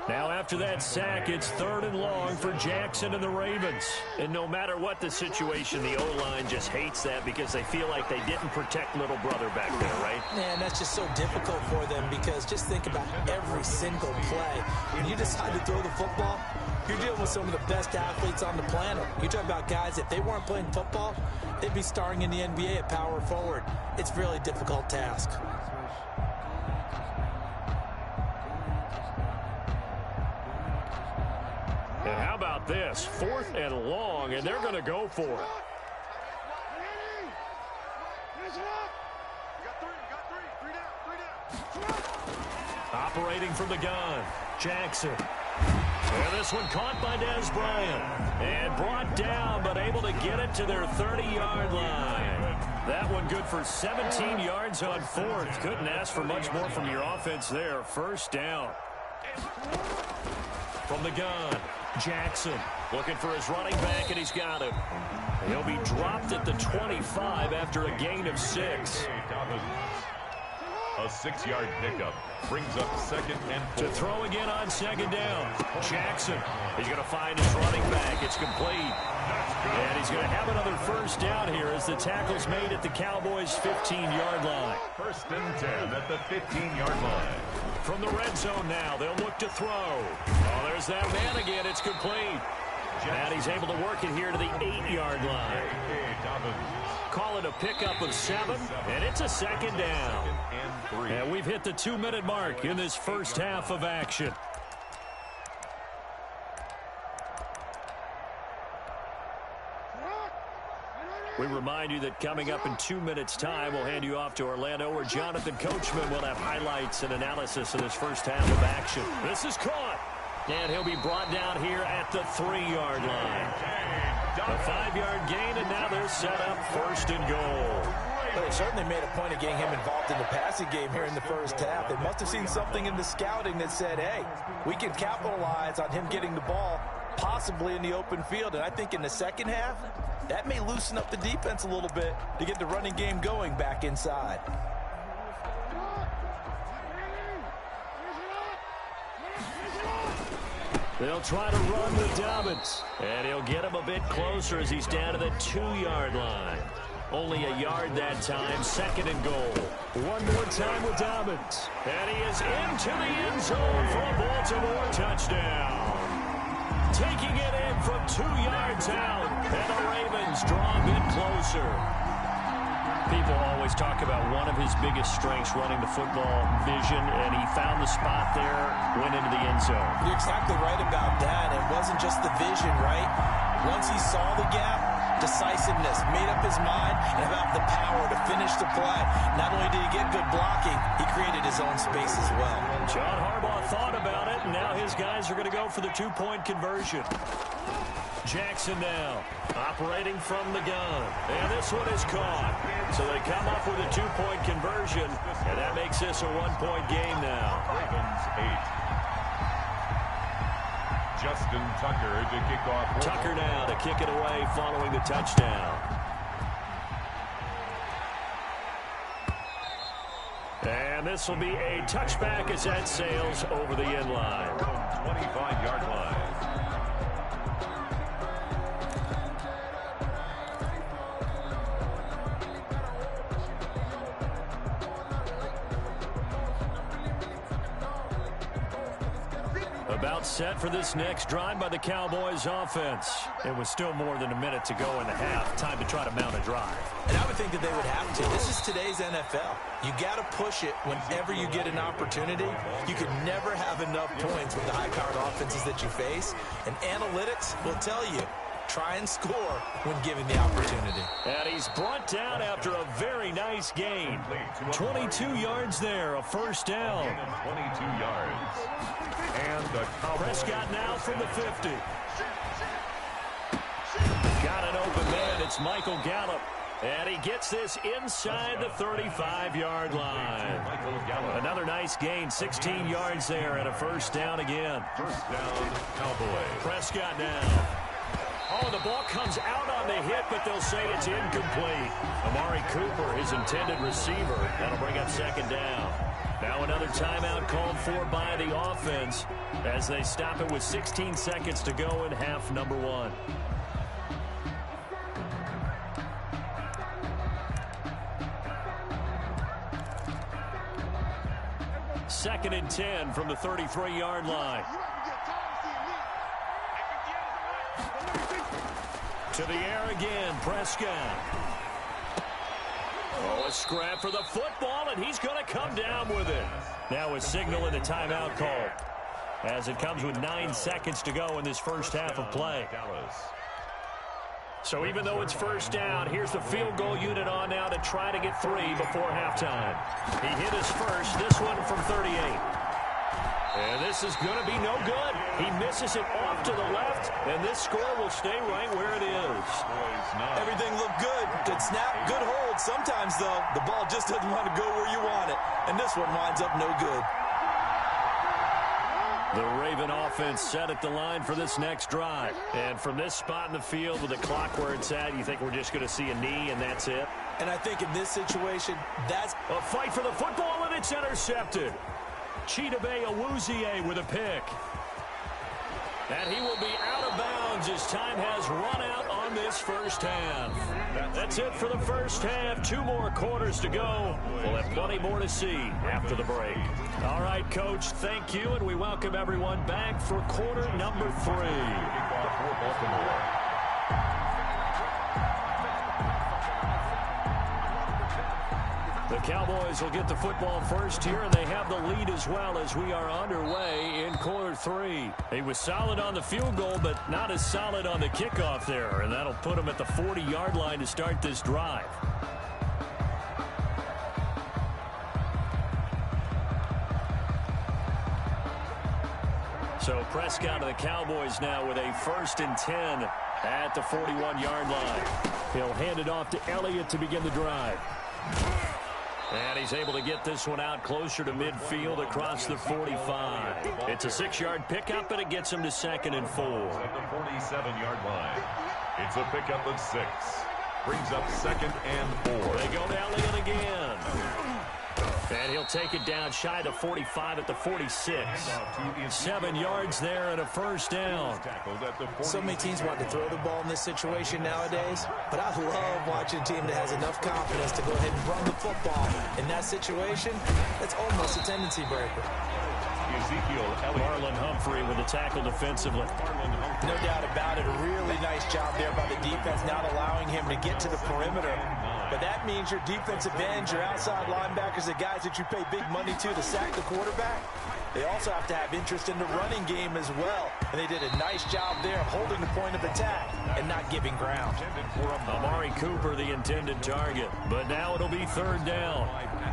Speaker 2: Now after that sack, it's 3rd and long for Jackson and the Ravens. And no matter what the situation, the O-line just hates that because they feel like they didn't protect little brother back there, right?
Speaker 3: Man, that's just so difficult for them because just think about every single play. When you decide to throw the football, you're dealing with some of the best athletes on the planet. You talk about guys, if they weren't playing football, they'd be starring in the NBA at power forward. It's a really difficult task.
Speaker 2: And how about this? 4th and long, and they're going to go for it. Operating from the gun, Jackson. And this one caught by Dez Bryant. And brought down, but able to get it to their 30-yard line. That one good for 17 yards on 4th. Couldn't ask for much more from your offense there. 1st down. from the gun. Jackson looking for his running back, and he's got him. He'll be dropped at the 25 after a gain of 6.
Speaker 4: A 6-yard pickup brings up 2nd and 4.
Speaker 2: To throw again on 2nd down. Jackson, he's going to find his running back. It's complete. And he's going to have another 1st down here as the tackle's made at the Cowboys' 15-yard line.
Speaker 4: 1st and 10 at the 15-yard line.
Speaker 2: From the red zone now, they'll look to throw. Oh, there's that man again. It's complete. And he's able to work it here to the 8-yard line. Call it a pickup of 7, and it's a 2nd down. And we've hit the 2-minute mark in this first half of action. We remind you that coming up in 2 minutes' time, we'll hand you off to Orlando, where Jonathan Coachman will have highlights and analysis of this first half of action. This is caught, and he'll be brought down here at the 3-yard line. A 5-yard gain, and now they're set up 1st and goal.
Speaker 3: Well, they certainly made a point of getting him involved in the passing game here in the first half. They must have seen something in the scouting that said, hey, we can capitalize on him getting the ball possibly in the open field. And I think in the second half, that may loosen up the defense a little bit to get the running game going back inside.
Speaker 2: They'll try to run with Dobbins, and he'll get him a bit closer as he's down to the 2-yard line. Only a yard that time, 2nd and goal. One more time with Dobbins, and he is into the end zone for a Baltimore touchdown. Taking it in from 2 yards out, and the Ravens draw a bit closer. People always talk about one of his biggest strengths, running the football, vision, and he found the spot there, went into the end zone.
Speaker 3: You're exactly right about that. It wasn't just the vision, right? Once he saw the gap, decisiveness, made up his mind, and about the power to finish the play. Not only did he get good blocking, he created his own space as well.
Speaker 2: John Harbaugh thought about it, and now his guys are going to go for the 2-point conversion. Jackson now, operating from the gun. And this one is caught. So they come up with a 2-point conversion, and that makes this a 1-point game now.
Speaker 4: Ravens 8. Justin Tucker to kick off.
Speaker 2: Tucker now to kick it away following the touchdown. And this will be a touchback as that sails over the end line.
Speaker 4: 25-yard line.
Speaker 2: About set for this next drive by the Cowboys offense. It was still more than a minute to go in the half. Time to try to mount a drive.
Speaker 3: And I would think that they would have to. This is today's NFL. You got to push it whenever you get an opportunity. You can never have enough points with the high-powered offenses that you face. And analytics will tell you, try and score when given the opportunity.
Speaker 2: And he's brought down after a very nice gain. 22 yards there, a 1st down.
Speaker 4: 22 yards. And the
Speaker 2: Prescott now from the 50. Got an open man. It's Michael Gallup. And he gets this inside the 35-yard line. Another nice gain, 16 yards there, and a 1st down again.
Speaker 4: 1st down, Cowboys.
Speaker 2: Prescott now. Oh, the ball comes out on the hit, but they'll say it's incomplete. Amari Cooper, his intended receiver. That'll bring up 2nd down. Now another timeout called for by the offense as they stop it with 16 seconds to go in half number 1. Second and 10 from the 33-yard line. To the air again, Prescott. Oh, a scrap for the football, and he's going to come down with it. Now a signal and a timeout call as it comes with 9 seconds to go in this first half of play. So even though it's 1st down, here's the field goal unit on now to try to get 3 before halftime. He hit his first, this one from 38. And this is going to be no good. He misses it off to the left, and this score will stay right where it is.
Speaker 3: Everything looked good. Good snap, good hold. Sometimes, though, the ball just doesn't want to go where you want it. And this one winds up no good.
Speaker 2: The Raven offense set at the line for this next drive. And from this spot in the field with the clock where it's at, you think we're just going to see a knee and that's it?
Speaker 3: And I think in this situation, that's
Speaker 2: a fight for the football, and it's intercepted. Chidobe Awuzie with a pick. And he will be out of bounds as time has run out on this first half. That's it for the first half. 2 more quarters to go. We'll have plenty more to see after the break. All right, Coach, thank you, and we welcome everyone back for quarter number 3. The Cowboys will get the football first here, and they have the lead as well as we are underway in quarter 3. He was solid on the field goal, but not as solid on the kickoff there, and that'll put him at the 40-yard line to start this drive. So Prescott of the Cowboys now with a 1st and 10 at the 41-yard line. He'll hand it off to Elliott to begin the drive. And he's able to get this one out closer to midfield across the 45. It's a 6-yard pickup, and it gets him to 2nd and 4.
Speaker 4: At the 47-yard line. It's a pickup of 6. Brings up 2nd and 4.
Speaker 2: They go to Elliott again. And he'll take it down shy of the 45 at the 46. 7 yards there and a 1st down.
Speaker 3: So many teams want to throw the ball in this situation nowadays, but I love watching a team that has enough confidence to go ahead and run the football. In that situation, that's almost a tendency breaker.
Speaker 2: Marlon Humphrey with the tackle defensively.
Speaker 3: No doubt about it. A really nice job there by the defense, not allowing him to get to the perimeter. But that means your defensive ends, your outside linebackers, the guys that you pay big money to sack the quarterback, they also have to have interest in the running game as well. And they did a nice job there of holding the point of attack and not giving ground.
Speaker 2: Amari Cooper, the intended target. But now it'll be 3rd down.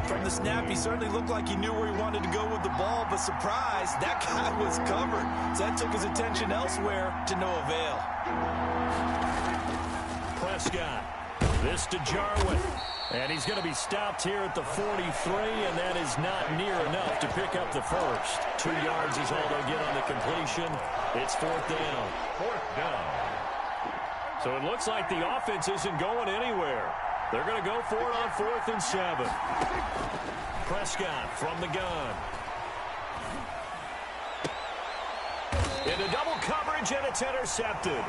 Speaker 3: From the snap, he certainly looked like he knew where he wanted to go with the ball, but surprise, that guy was covered. So that took his attention elsewhere to no avail.
Speaker 2: Prescott, this to Jarwin. And he's going to be stopped here at the 43, and that is not near enough to pick up the first. 2 yards is all they'll get on the completion. It's 4th down.
Speaker 4: 4th down.
Speaker 2: So it looks like the offense isn't going anywhere. They're going to go for it on 4th and 7. Prescott from the gun. Into double coverage, and it's intercepted.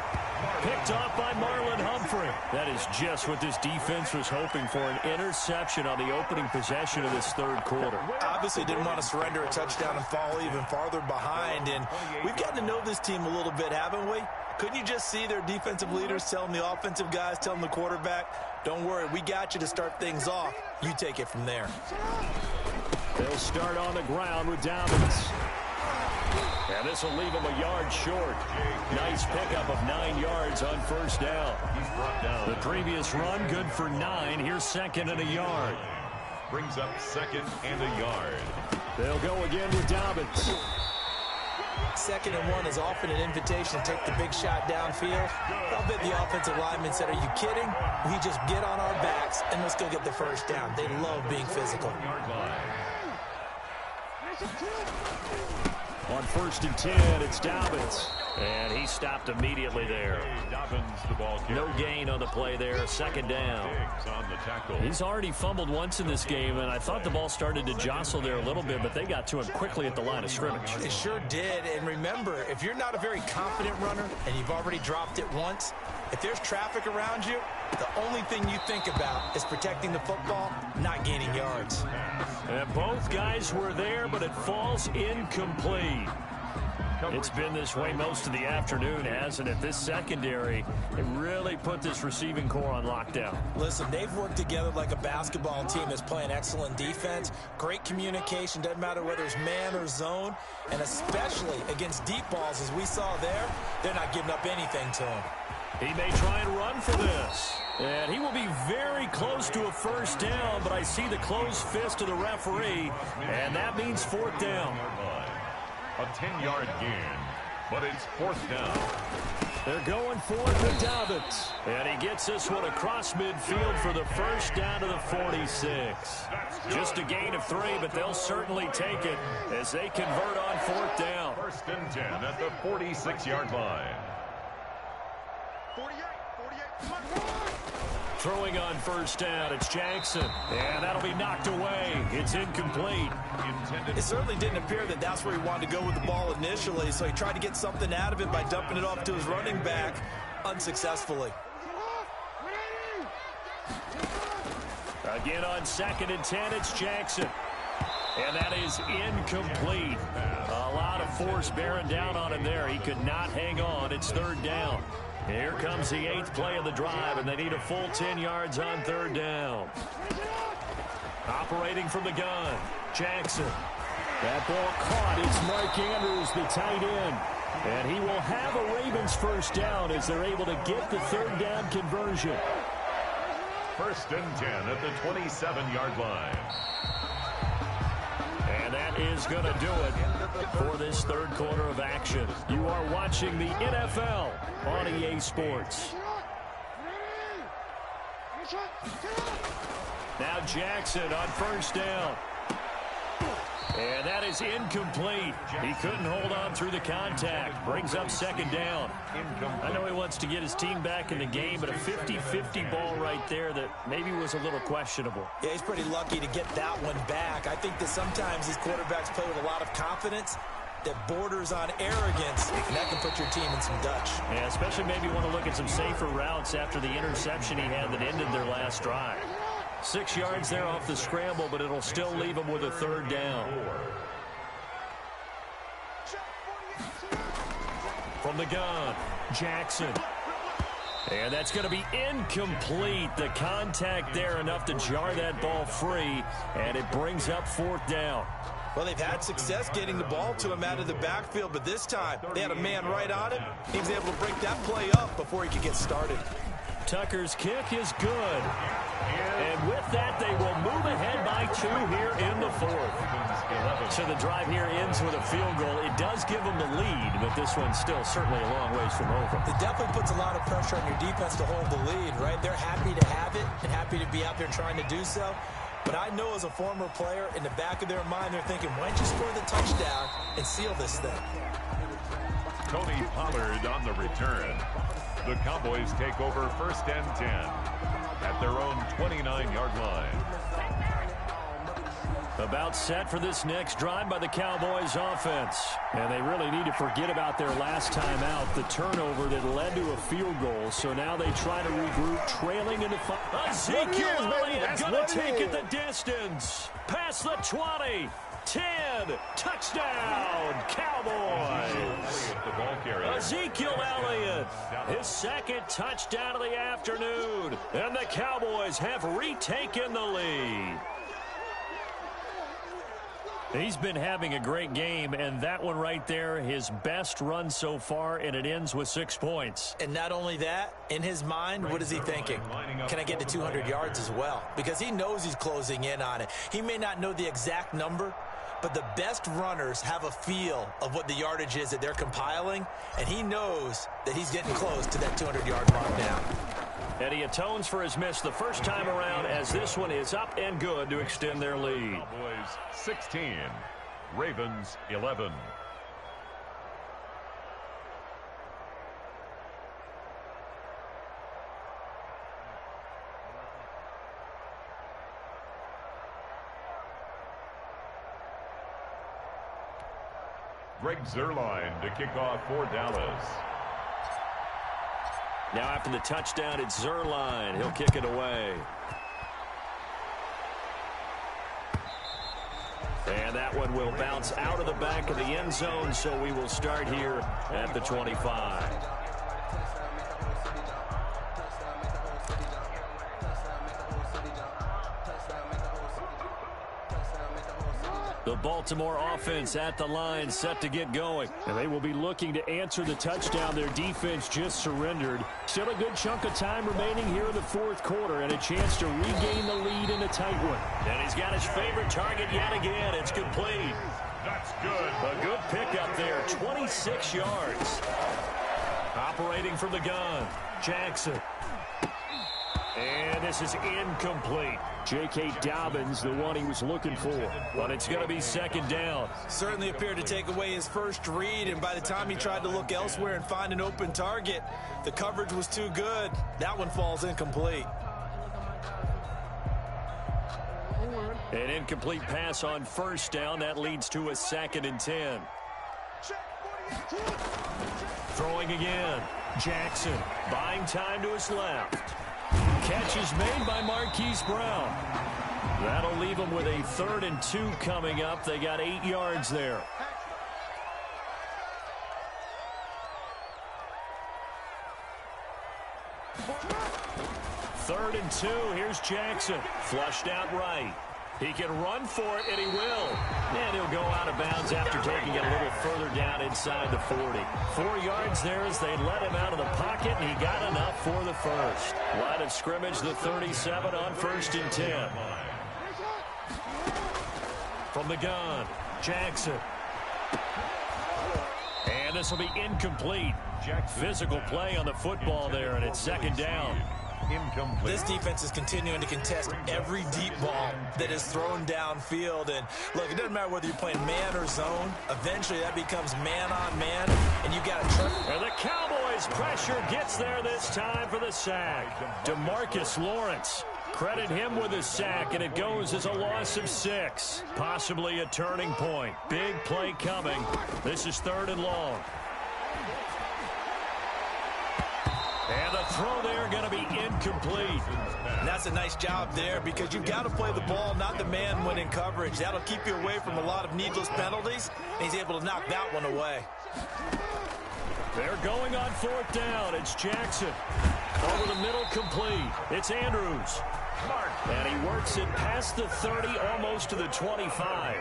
Speaker 2: Picked off by Marlon Humphrey. That is just what this defense was hoping for, an interception on the opening possession of this 3rd quarter.
Speaker 3: Obviously didn't want to surrender a touchdown and fall even farther behind, and we've gotten to know this team a little bit, haven't we? Couldn't you just see their defensive leaders telling the offensive guys, telling the quarterback, don't worry, we got you to start things off. You take it from there.
Speaker 2: They'll start on the ground with Dobbins. And this will leave him a yard short. Nice pickup of 9 yards on 1st down. The previous run, good for 9. Here's 2nd and a yard.
Speaker 4: Brings up 2nd and a yard.
Speaker 2: They'll go again with Dobbins.
Speaker 3: 2nd and 1 is often an invitation to take the big shot downfield. I'll bet the offensive lineman said, are you kidding? We just get on our backs and let's go get the 1st down. They love being physical.
Speaker 2: On 1st and 10, it's Dobbins. And he stopped immediately there. No gain on the play there. 2nd down. He's already fumbled once in this game, and I thought the ball started to jostle there a little bit, but they got to him quickly at the line of scrimmage.
Speaker 3: They sure did. And remember, if you're not a very confident runner and you've already dropped it once, if there's traffic around you, the only thing you think about is protecting the football, not gaining yards.
Speaker 2: And both guys were there, but it falls incomplete. It's been this way most of the afternoon, hasn't it? This secondary, it really put this receiving core on lockdown.
Speaker 3: Listen, they've worked together like a basketball team that's playing excellent defense. Great communication, doesn't matter whether it's man or zone. And especially against deep balls, as we saw there, they're not giving up anything to him.
Speaker 2: He may try and run for this. And he will be very close to a 1st down, but I see the closed fist of the referee, and that means 4th down.
Speaker 4: A 10-yard gain, but it's 4th down.
Speaker 2: They're going for it to Dobbins. And he gets this one across midfield for the first down to the 46. Just a gain of 3, but they'll certainly take it as they convert on 4th down.
Speaker 4: 1st and 10 at the 46-yard line.
Speaker 2: Throwing on 1st down, it's Jackson. And that'll be knocked away. It's incomplete.
Speaker 3: It certainly didn't appear that that's where he wanted to go with the ball initially, so he tried to get something out of it by dumping it off to his running back unsuccessfully.
Speaker 2: Again on 2nd and 10, it's Jackson. And that is incomplete. A lot of force bearing down on him there. He could not hang on. It's 3rd down. Here comes the 8th play of the drive, and they need a full 10 yards on 3rd down. Operating from the gun, Jackson. That ball caught. It's Mark Andrews, the tight end. And he will have a Ravens 1st down as they're able to get the 3rd down conversion.
Speaker 4: 1st and 10 at the 27-yard line.
Speaker 2: And that is going to do it for this 3rd quarter of action. You are watching the NFL on EA Sports. Now Jackson on 1st down. And that is incomplete. He couldn't hold on through the contact. Brings up 2nd down. I know he wants to get his team back in the game, but a 50-50 ball right there that maybe was a little questionable.
Speaker 3: Yeah, he's pretty lucky to get that one back. I think that sometimes these quarterbacks play with a lot of confidence that borders on arrogance, and that can put your team in some Dutch.
Speaker 2: Yeah, especially maybe want to look at some safer routes after the interception he had that ended their last drive. 6 yards there off the scramble, but it'll still leave him with a 3rd down. From the gun, Jackson. And that's going to be incomplete. The contact there enough to jar that ball free, and it brings up 4th down.
Speaker 3: Well, they've had success getting the ball to him out of the backfield, but this time they had a man right on him. He was able to break that play up before he could get started.
Speaker 2: Tucker's kick is good. And with that, they will move ahead by 2 here in the 4th. So the drive here ends with a field goal. It does give them the lead, but this one's still certainly a long ways from over.
Speaker 3: It definitely puts a lot of pressure on your defense to hold the lead, right? They're happy to have it and happy to be out there trying to do so. But I know as a former player, in the back of their mind, they're thinking, why don't you score the touchdown and seal this thing?
Speaker 4: Tony Pollard on the return. The Cowboys take over 1st and 10 at their own 29-yard line.
Speaker 2: About set for this next drive by the Cowboys offense. And they really need to forget about their last time out, the turnover that led to a field goal. So now they try to regroup, trailing into Ezekiel Elliott going to take it the distance. Past the 20. 10, touchdown, Cowboys. Ezekiel Elliott, his 2nd touchdown of the afternoon, and the Cowboys have retaken the lead. He's been having a great game, and that one right there, his best run so far, and it ends with 6 points.
Speaker 3: And not only that, in his mind, what is he thinking? Can I get to 200 yards as well? Because he knows he's closing in on it. He may not know the exact number, but the best runners have a feel of what the yardage is that they're compiling, and he knows that he's getting close to that 200-yard mark now.
Speaker 2: And he atones for his miss the first time around as this one is up and good to extend their lead.
Speaker 4: Cowboys 16, Ravens 11. Greg Zuerlein to kick off for Dallas.
Speaker 2: Now after the touchdown, it's Zuerlein. He'll kick it away. And that one will bounce out of the back of the end zone, so we will start here at the 25. The Baltimore offense at the line, set to get going. And they will be looking to answer the touchdown their defense just surrendered. Still a good chunk of time remaining here in the 4th quarter and a chance to regain the lead in a tight one. And he's got his favorite target yet again. It's complete.
Speaker 4: That's good.
Speaker 2: A good pickup there, 26 yards. Operating from the gun, Jackson. And this is incomplete. J.K. Dobbins, the one he was looking for. But it's going to be second down.
Speaker 3: Certainly appeared to take away his first read, and by the time he tried to look elsewhere and find an open target, the coverage was too good. That one falls incomplete.
Speaker 2: An incomplete pass on first down. That leads to a 2nd and 10. Throwing again. Jackson buying time to his left. Catch is made by Marquise Brown. That'll leave them with a 3rd and 2 coming up. They got 8 yards there. Third and 2. Here's Jackson. Flushed out right. He can run for it, and he will. And he'll go out of bounds after taking it a little further down inside the 40. 4 yards there as they let him out of the pocket, and he got enough for the first. Line of scrimmage, the 37 on 1st and 10. From the gun, Jackson. And this will be incomplete. Physical play on the football there, and it's 2nd down.
Speaker 4: Incomplete.
Speaker 3: This defense is continuing to contest every deep ball that is thrown downfield. And look, it doesn't matter whether you're playing man or zone. Eventually, that becomes man on man, and you got to trust.
Speaker 2: And the Cowboys' pressure gets there this time for the sack. DeMarcus Lawrence. Credit him with his sack, and it goes as a loss of 6. Possibly a turning point. Big play coming. This is 3rd and long. And the throw there going to be incomplete.
Speaker 3: And that's a nice job there because you've got to play the ball, not the man when in coverage. That'll keep you away from a lot of needless penalties, and he's able to knock that one away.
Speaker 2: They're going on 4th down. It's Jackson. Over the middle, complete. It's Andrews. And he works it past the 30, almost to the 25.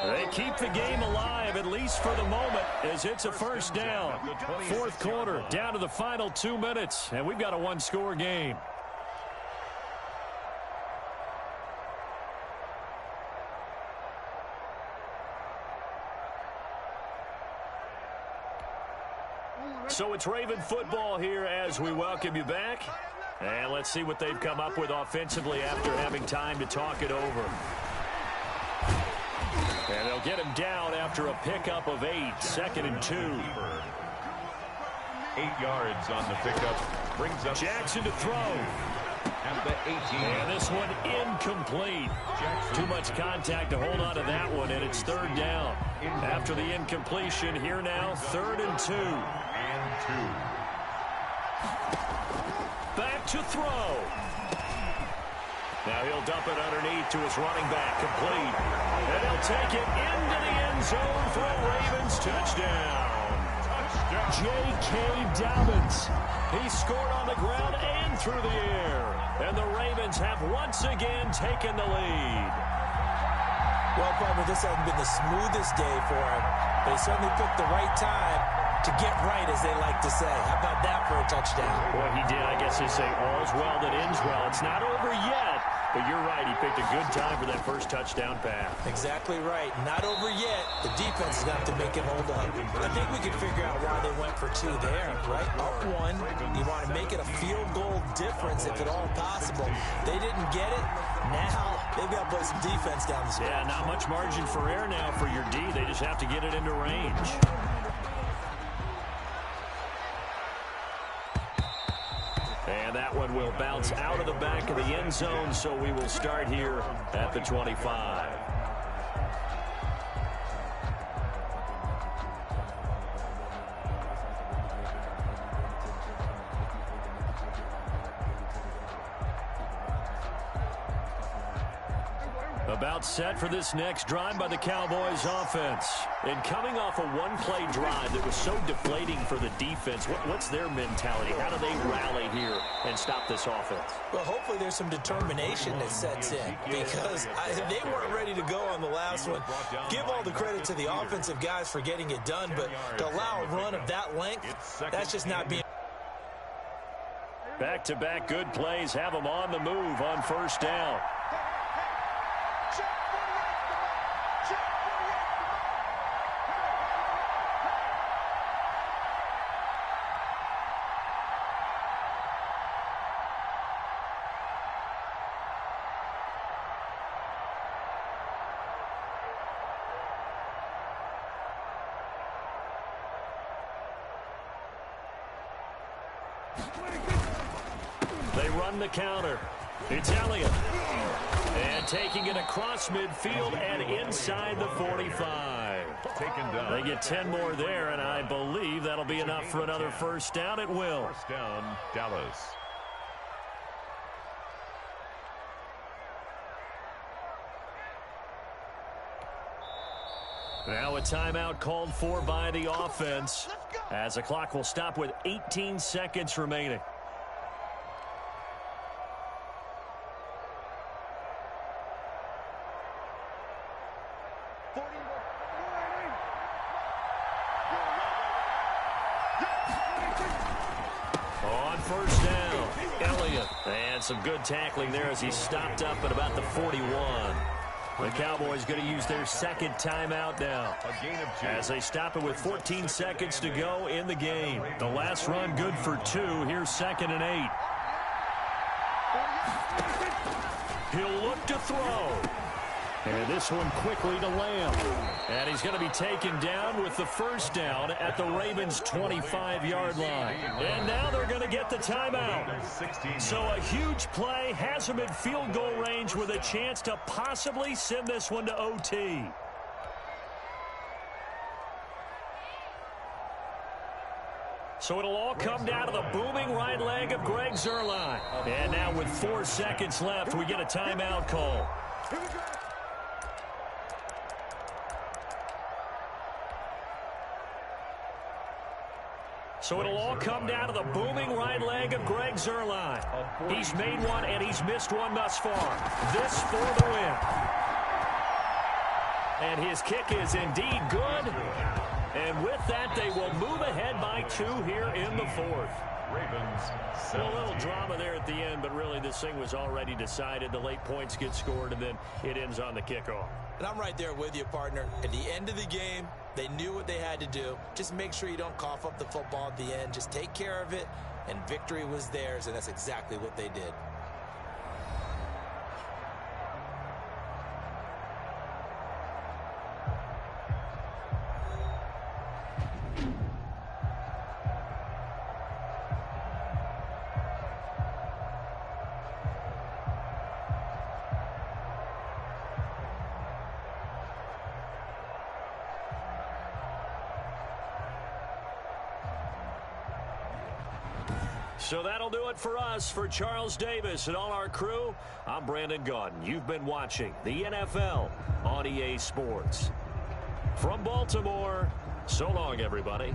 Speaker 2: They keep the game alive, at least for the moment, as it's a 1st down. 4th quarter, down to the final 2 minutes, and we've got a 1-score game. So it's Raven football here as we welcome you back. And let's see what they've come up with offensively after having time to talk it over. And they'll get him down after a pickup of 8, 2nd and 2.
Speaker 4: 8 yards on the pickup. Brings up
Speaker 2: Jackson to throw.
Speaker 4: At the 18.
Speaker 2: And this one incomplete. Too much contact to hold on to that one, and it's 3rd down. After the incompletion, here now, 3rd and 2. Back to throw. Now he'll dump it underneath to his running back, complete. And he'll take it into the end zone for a Ravens touchdown. J.K. Dobbins. He scored on the ground and through the air. And the Ravens have once again taken the lead.
Speaker 3: Well, partner, this hasn't been the smoothest day for him. But he certainly picked the right time to get right, as they like to say. How about that for a touchdown?
Speaker 2: Boy, he did. I guess they say all's well that ends well. It's not over yet, but you're right. He picked a good time for that first touchdown pass.
Speaker 3: Exactly right. Not over yet. The defense is going to have to make it hold up. I think we can figure out why they went for 2 there, right? Up 1, you want to make it a field goal difference if at all possible. They didn't get it. Now they've got to play some defense down the stretch.
Speaker 2: Yeah, not much margin for error now for your D. They just have to get it into range. And that one will bounce out of the back of the end zone, so we will start here at the 25. About set for this next drive by the Cowboys offense. And coming off a one-play drive that was so deflating for the defense, what's their mentality? How do they rally here and stop this offense?
Speaker 3: Well, hopefully there's some determination that sets in because they weren't ready to go on the last one. Give all the credit to the offensive guys for getting it done, but to allow a run of that length, that's just not being...
Speaker 2: Back-to-back good plays have them on the move on first down. They run the counter. It's Elliott. And taking it across midfield and inside the 45.
Speaker 4: Taken down.
Speaker 2: They get 10 more there, and I believe that'll be enough for another first down. It will.
Speaker 4: First down, Dallas.
Speaker 2: Now a timeout called for by the offense, as the clock will stop with 18 seconds remaining. On first down, Elliott. And some good tackling there as he stopped up at about the 41. The Cowboys going to use their second timeout now as they stop it with 14 seconds to go in the game. The last run good for 2. Here's 2nd and 8. He'll look to throw. And this one quickly to Lamb. And he's going to be taken down with the first down at the Ravens' 25-yard line. And now they're going to get the timeout. So a huge play has them in field goal range with a chance to possibly send this one to OT. So it'll all come down to the booming right leg of Greg Zuerlein. And now with 4 seconds left, we get a timeout call. So it'll all come down to the booming right leg of Greg Zuerlein. He's made one and he's missed one thus far. This for the win. And his kick is indeed good. And with that, they will move ahead by 2 here in the 4th.
Speaker 4: Ravens.
Speaker 2: A little drama there at the end, but really this thing was already decided. The late points get scored, and then it ends on the kickoff.
Speaker 3: And I'm right there with you, partner. At the end of the game, they knew what they had to do. Just make sure you don't cough up the football at the end. Just take care of it, and victory was theirs, and that's exactly what they did.
Speaker 2: So that'll do it for us. For Charles Davis and all our crew, I'm Brandon Gaudin. You've been watching the NFL on EA Sports. From Baltimore, so long, everybody.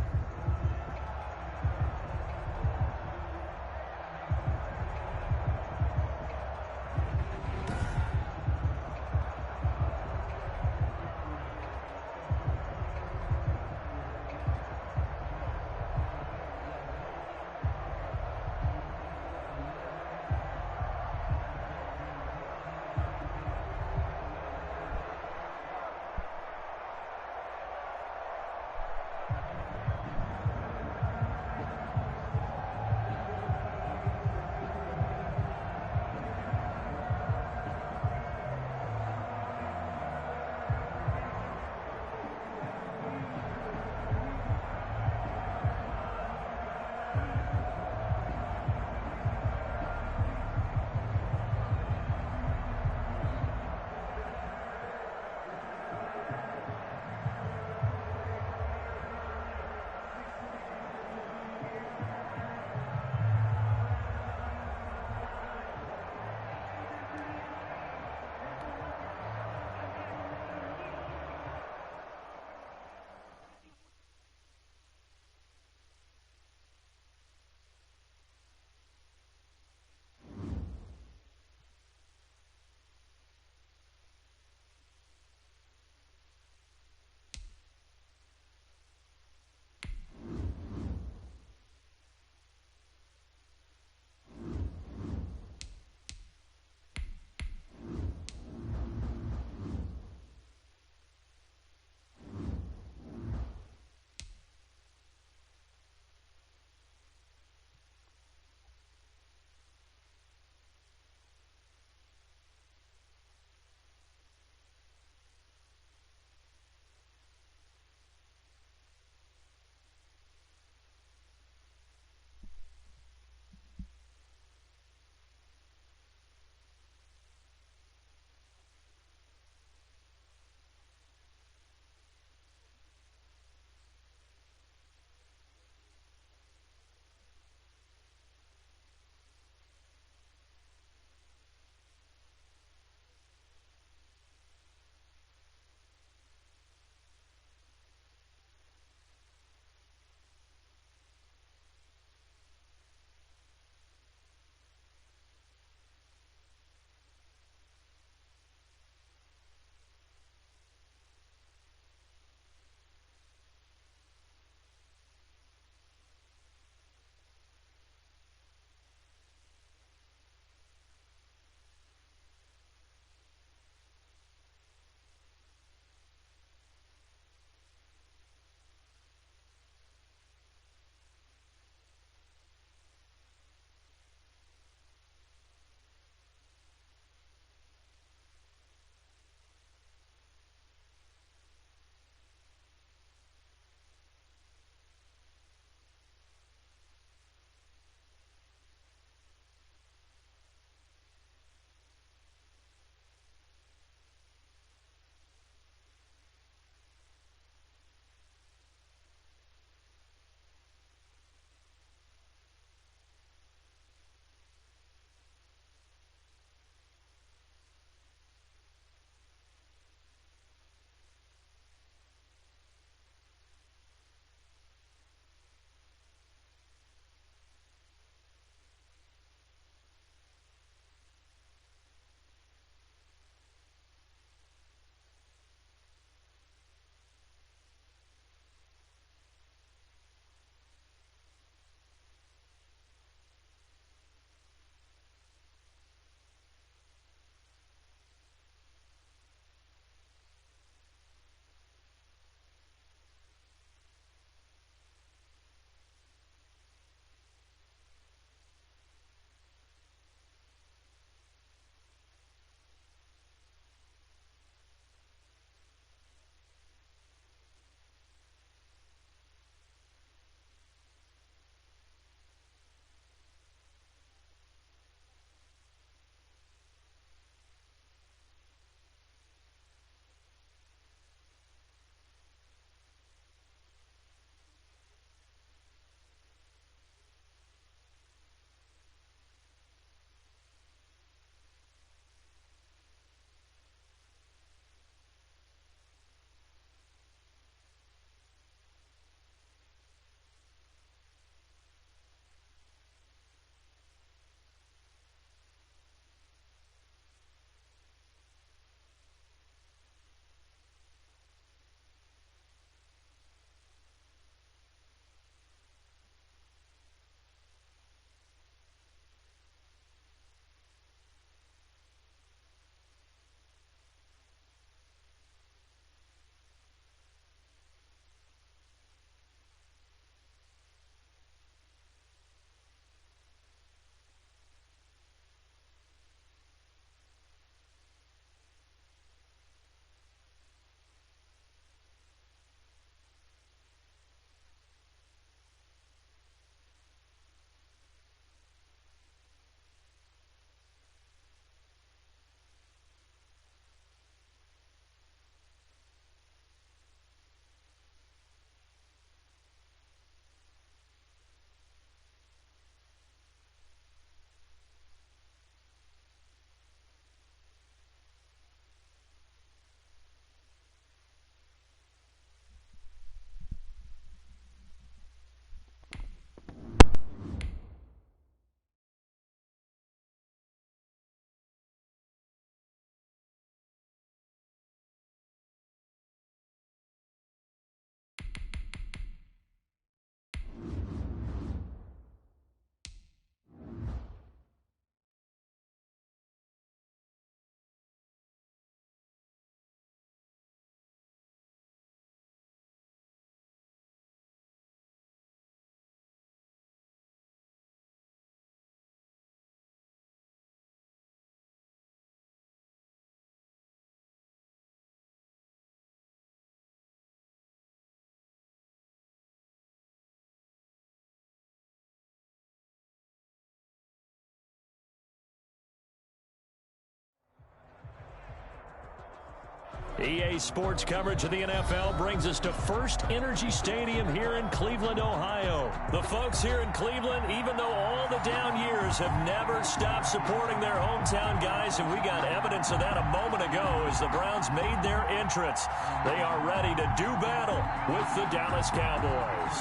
Speaker 2: EA Sports coverage of the NFL brings us to First Energy Stadium here in Cleveland, Ohio. The folks here in Cleveland, even though all the down years, have never stopped supporting their hometown guys, and we got evidence of that a moment ago as the Browns made their entrance. They are ready to do battle with the Dallas Cowboys.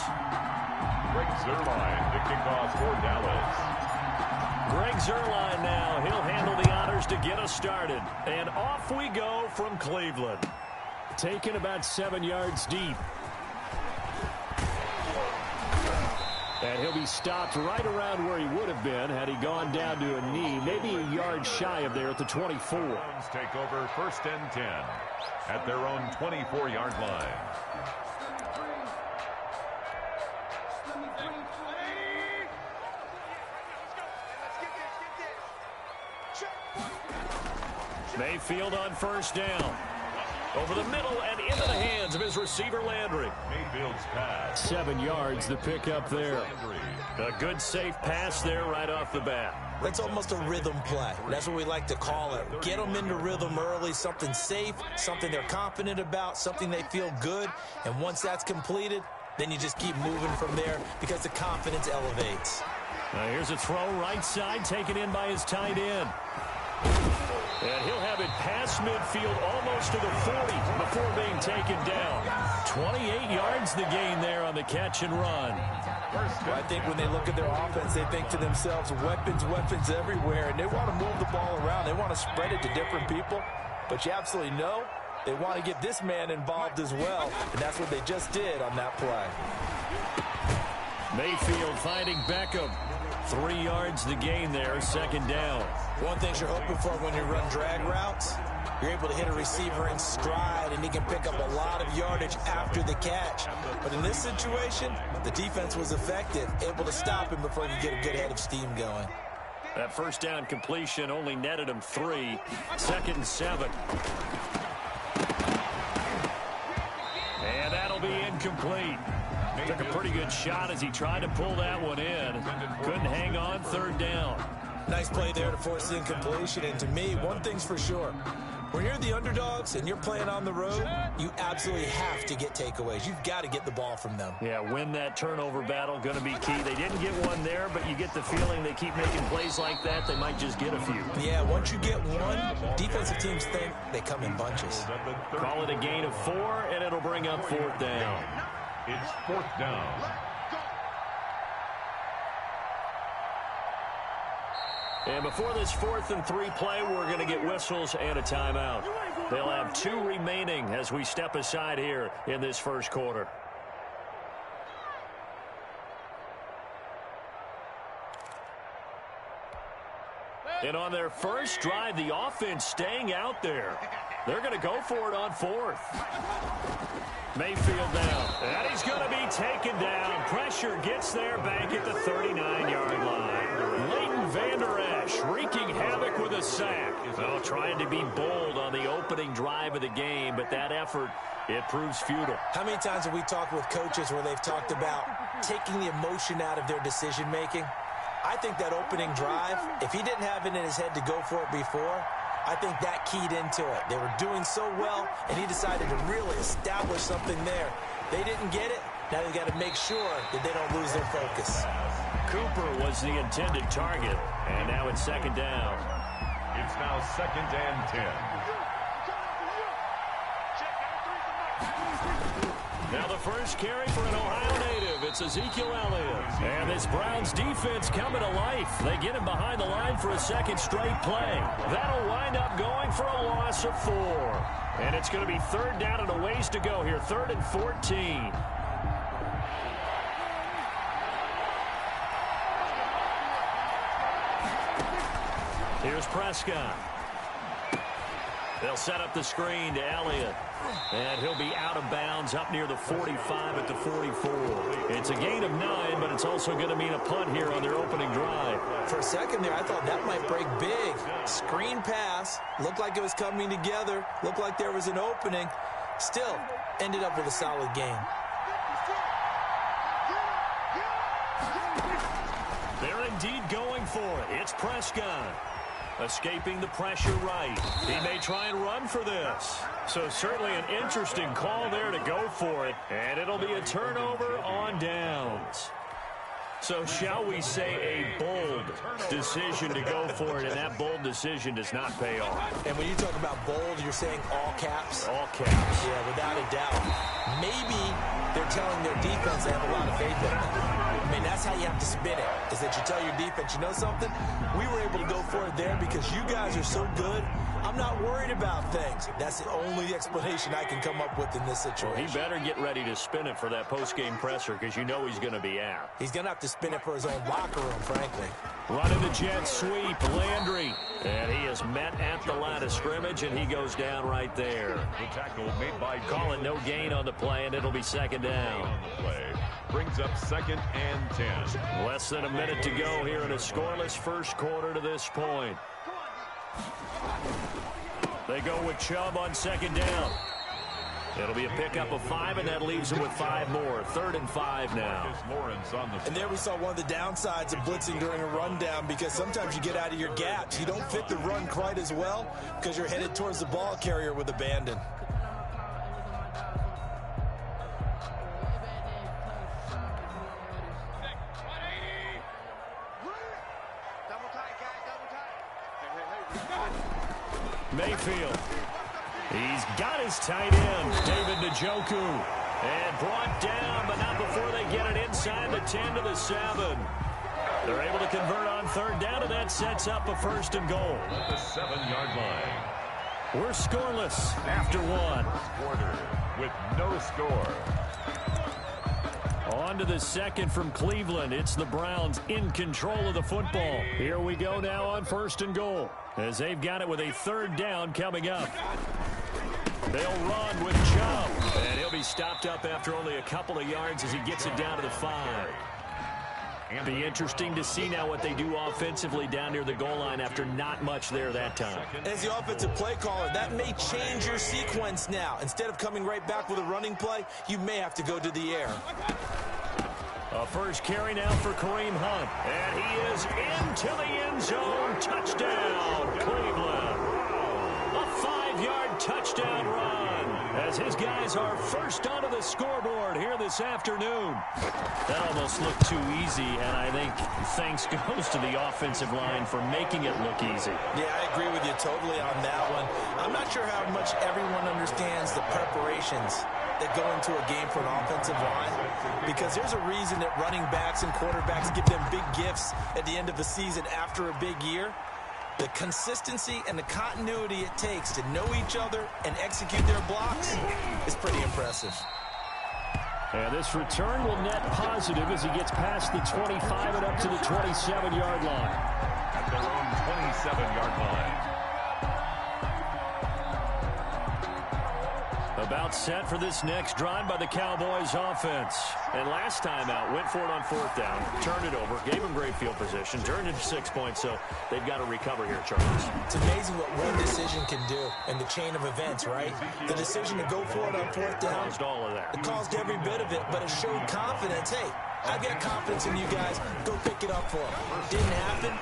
Speaker 4: Greg Zuerlein to kick off for Dallas.
Speaker 2: Greg Zuerlein now. He'll handle the honors to get us started. And off we go from Cleveland. Taken about 7 yards deep. And he'll be stopped right around where he would have been had he gone down to a knee, maybe a yard shy of there at the 24.
Speaker 4: Browns take over 1st and 10 at their own 24-yard line.
Speaker 2: Mayfield on 1st down. Over the middle and into the hands of his receiver, Landry.
Speaker 4: Mayfield's pass.
Speaker 2: 7 yards the pickup there. A good, safe pass there right off the bat.
Speaker 3: That's almost a rhythm play. That's what we like to call it. Get them into rhythm early, something safe, something they're confident about, something they feel good. And once that's completed, then you just keep moving from there because the confidence elevates.
Speaker 2: Now here's a throw right side, taken in by his tight end. And he'll have it past midfield almost to the 40 before being taken down. 28 yards the gain there on the catch and run.
Speaker 3: Well, I think when they look at their offense, they think to themselves, weapons, weapons everywhere, and they want to move the ball around. They want to spread it to different people, but you absolutely know they want to get this man involved as well, and that's what they just did on that play.
Speaker 2: Mayfield finding Beckham. 3 yards the gain there, 2nd down.
Speaker 3: One thing you're hoping for when you run drag routes, you're able to hit a receiver in stride, and he can pick up a lot of yardage after the catch. But in this situation, the defense was effective, able to stop him before he could get a good head of steam going.
Speaker 2: That 1st down completion only netted him 3. 2nd and 7. And that'll be incomplete. Took a pretty good shot as he tried to pull that one in. Couldn't hang on, 3rd down.
Speaker 3: Nice play there to force the incompletion. And to me, one thing's for sure. When you're the underdogs and you're playing on the road, you absolutely have to get takeaways. You've got to get the ball from them.
Speaker 2: Yeah, win that turnover battle, going to be key. They didn't get one there, but you get the feeling they keep making plays like that, they might just get a few.
Speaker 3: Yeah, once you get one, defensive teams think they come in bunches.
Speaker 2: Call it a gain of 4, and it'll bring up 4th down.
Speaker 4: It's 4th down.
Speaker 2: And before this 4th and 3 play, we're going to get whistles and a timeout. They'll have 2 remaining as we step aside here in this 1st quarter. And on their first drive, the offense staying out there. They're going to go for it on 4th. Mayfield down. And he's going to be taken down. Pressure gets there back at the 39-yard line. Leighton Vander Esch wreaking havoc with a sack. Well, trying to be bold on the opening drive of the game, but that effort, it proves futile.
Speaker 3: How many times have we talked with coaches where they've talked about taking the emotion out of their decision-making? I think that opening drive, if he didn't have it in his head to go for it before, I think that keyed into it. They were doing so well, and he decided to really establish something there. They didn't get it. Now they've got to make sure that they don't lose their focus.
Speaker 2: Cooper was the intended target, and now it's 2nd down.
Speaker 4: It's now 2nd and 10.
Speaker 2: Now the first carry for an Ohio native. It's Ezekiel Elliott. And this Browns defense coming to life. They get him behind the line for a 2nd straight play. That'll wind up going for a loss of 4. And it's going to be 3rd down and a ways to go here. 3rd and 14. Here's Prescott. They'll set up the screen to Elliott. And he'll be out of bounds up near the 45 at the 44. It's a gain of 9, but it's also going to mean a punt here on their opening drive.
Speaker 3: For a second there, I thought that might break big. Screen pass. Looked like it was coming together. Looked like there was an opening. Still, ended up with a solid game.
Speaker 2: They're indeed going for it. It's Prescott. Escaping the pressure right. He may try and run for this. So certainly an interesting call there to go for it. And it'll be a turnover on downs. So shall we say a bold decision to go for it, and that bold decision does not pay off.
Speaker 3: And when you talk about bold, you're saying all caps?
Speaker 2: All caps.
Speaker 3: Yeah, without a doubt. Maybe they're telling their defense they have a lot of faith in them. I mean, that's how you have to spin it, is that you tell your defense, you know something? We were able to go for it there because you guys are so good. I'm not worried about things. That's the only explanation I can come up with in this situation.
Speaker 2: Well, he better get ready to spin it for that post-game presser because you know he's going to be out.
Speaker 3: He's going to have to spin it for his own locker room, frankly.
Speaker 2: Running the jet sweep, Landry. And he is met at the line of scrimmage, and he goes down right there.
Speaker 4: The tackle made by
Speaker 2: Calling no gain on the play, and it'll be second down.
Speaker 4: On the play brings up 2nd and 10.
Speaker 2: Less than a minute to go here in a scoreless first quarter to this point. They go with Chubb on 2nd down. It'll be a pickup of 5, and that leaves them with 5 more. 3rd and 5 now.
Speaker 3: And there we saw one of the downsides of blitzing during a rundown because sometimes you get out of your gaps. You don't fit the run quite as well because you're headed towards the ball carrier with abandon.
Speaker 2: Mayfield. He's got his tight end, David Njoku. And brought down, but not before they get it inside the 10 to the 7. They're able to convert on 3rd down, and that sets up a 1st and goal.
Speaker 4: At the 7-yard line.
Speaker 2: We're scoreless after 1.
Speaker 4: Quarter with no score.
Speaker 2: On to the 2nd from Cleveland. It's the Browns in control of the football. Here we go now on 1st and goal, as they've got it with a 3rd down coming up. They'll run with Chubb, and he'll be stopped up after only a couple of yards as he gets it down to the 5. It'll be interesting to see now what they do offensively down near the goal line after not much there that time.
Speaker 3: As the offensive play caller, that may change your sequence now. Instead of coming right back with a running play, you may have to go to the air.
Speaker 2: A first carry now for Kareem Hunt. And he is into the end zone. Touchdown, Cleveland. A 5-yard touchdown run as his guys are first onto the scoreboard here this afternoon. That almost looked too easy, and I think thanks goes to the offensive line for making it look easy.
Speaker 3: Yeah, I agree with you totally on that one. I'm not sure how much everyone understands the preparations that go into a game for an offensive line, because there's a reason that running backs and quarterbacks give them big gifts at the end of the season after a big year. The consistency and the continuity it takes to know each other and execute their blocks is pretty impressive.
Speaker 2: And this return will net positive as he gets past the 25 and up to the 27-yard line.
Speaker 4: At their own 27-yard line.
Speaker 2: About set for this next drive by the Cowboys offense. And last time out, went for it on 4th down, turned it over, gave them great field position, turned into 6 points, so they've got to recover here, Charles.
Speaker 3: It's amazing what one decision can do in the chain of events, right? The decision to go for it on 4th down,
Speaker 2: caused all of that.
Speaker 3: It caused every bit of it, but it showed confidence. Hey, I've got confidence in you guys. Go pick it up for them. Didn't happen.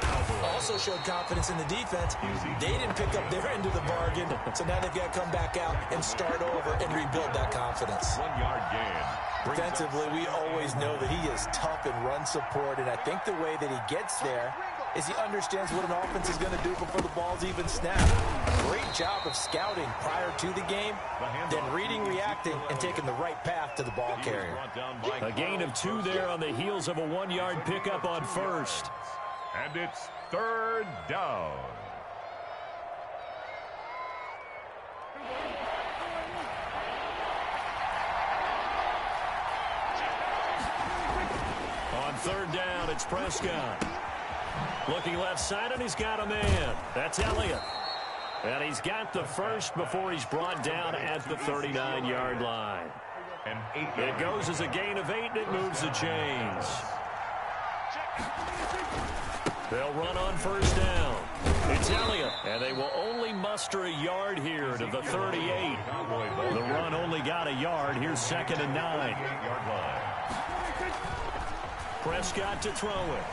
Speaker 3: Also showed confidence in the defense. They didn't pick up their end of the bargain, so now they've got to come back out and start over and rebuild that confidence.
Speaker 4: 1-yard gain.
Speaker 3: Defensively, we always know that he is tough in run support, and I think the way that he gets there is he understands what an offense is going to do before the ball's even snapped. A great job of scouting prior to the game, then reading, reacting, and taking the right path to the ball carrier.
Speaker 2: A gain of 2 there on the heels of a 1-yard pickup on 1st.
Speaker 4: And it's 3rd down.
Speaker 2: On 3rd down, it's Prescott. Looking left side, and he's got a man. That's Elliott. And he's got the first before he's brought down at the 39-yard line. It goes as a gain of 8, and it moves the chains. They'll run on 1st down. It's Elliott, and they will only muster a yard here to the 38. The run only got a yard. Here's 2nd and 9. Prescott to throw it.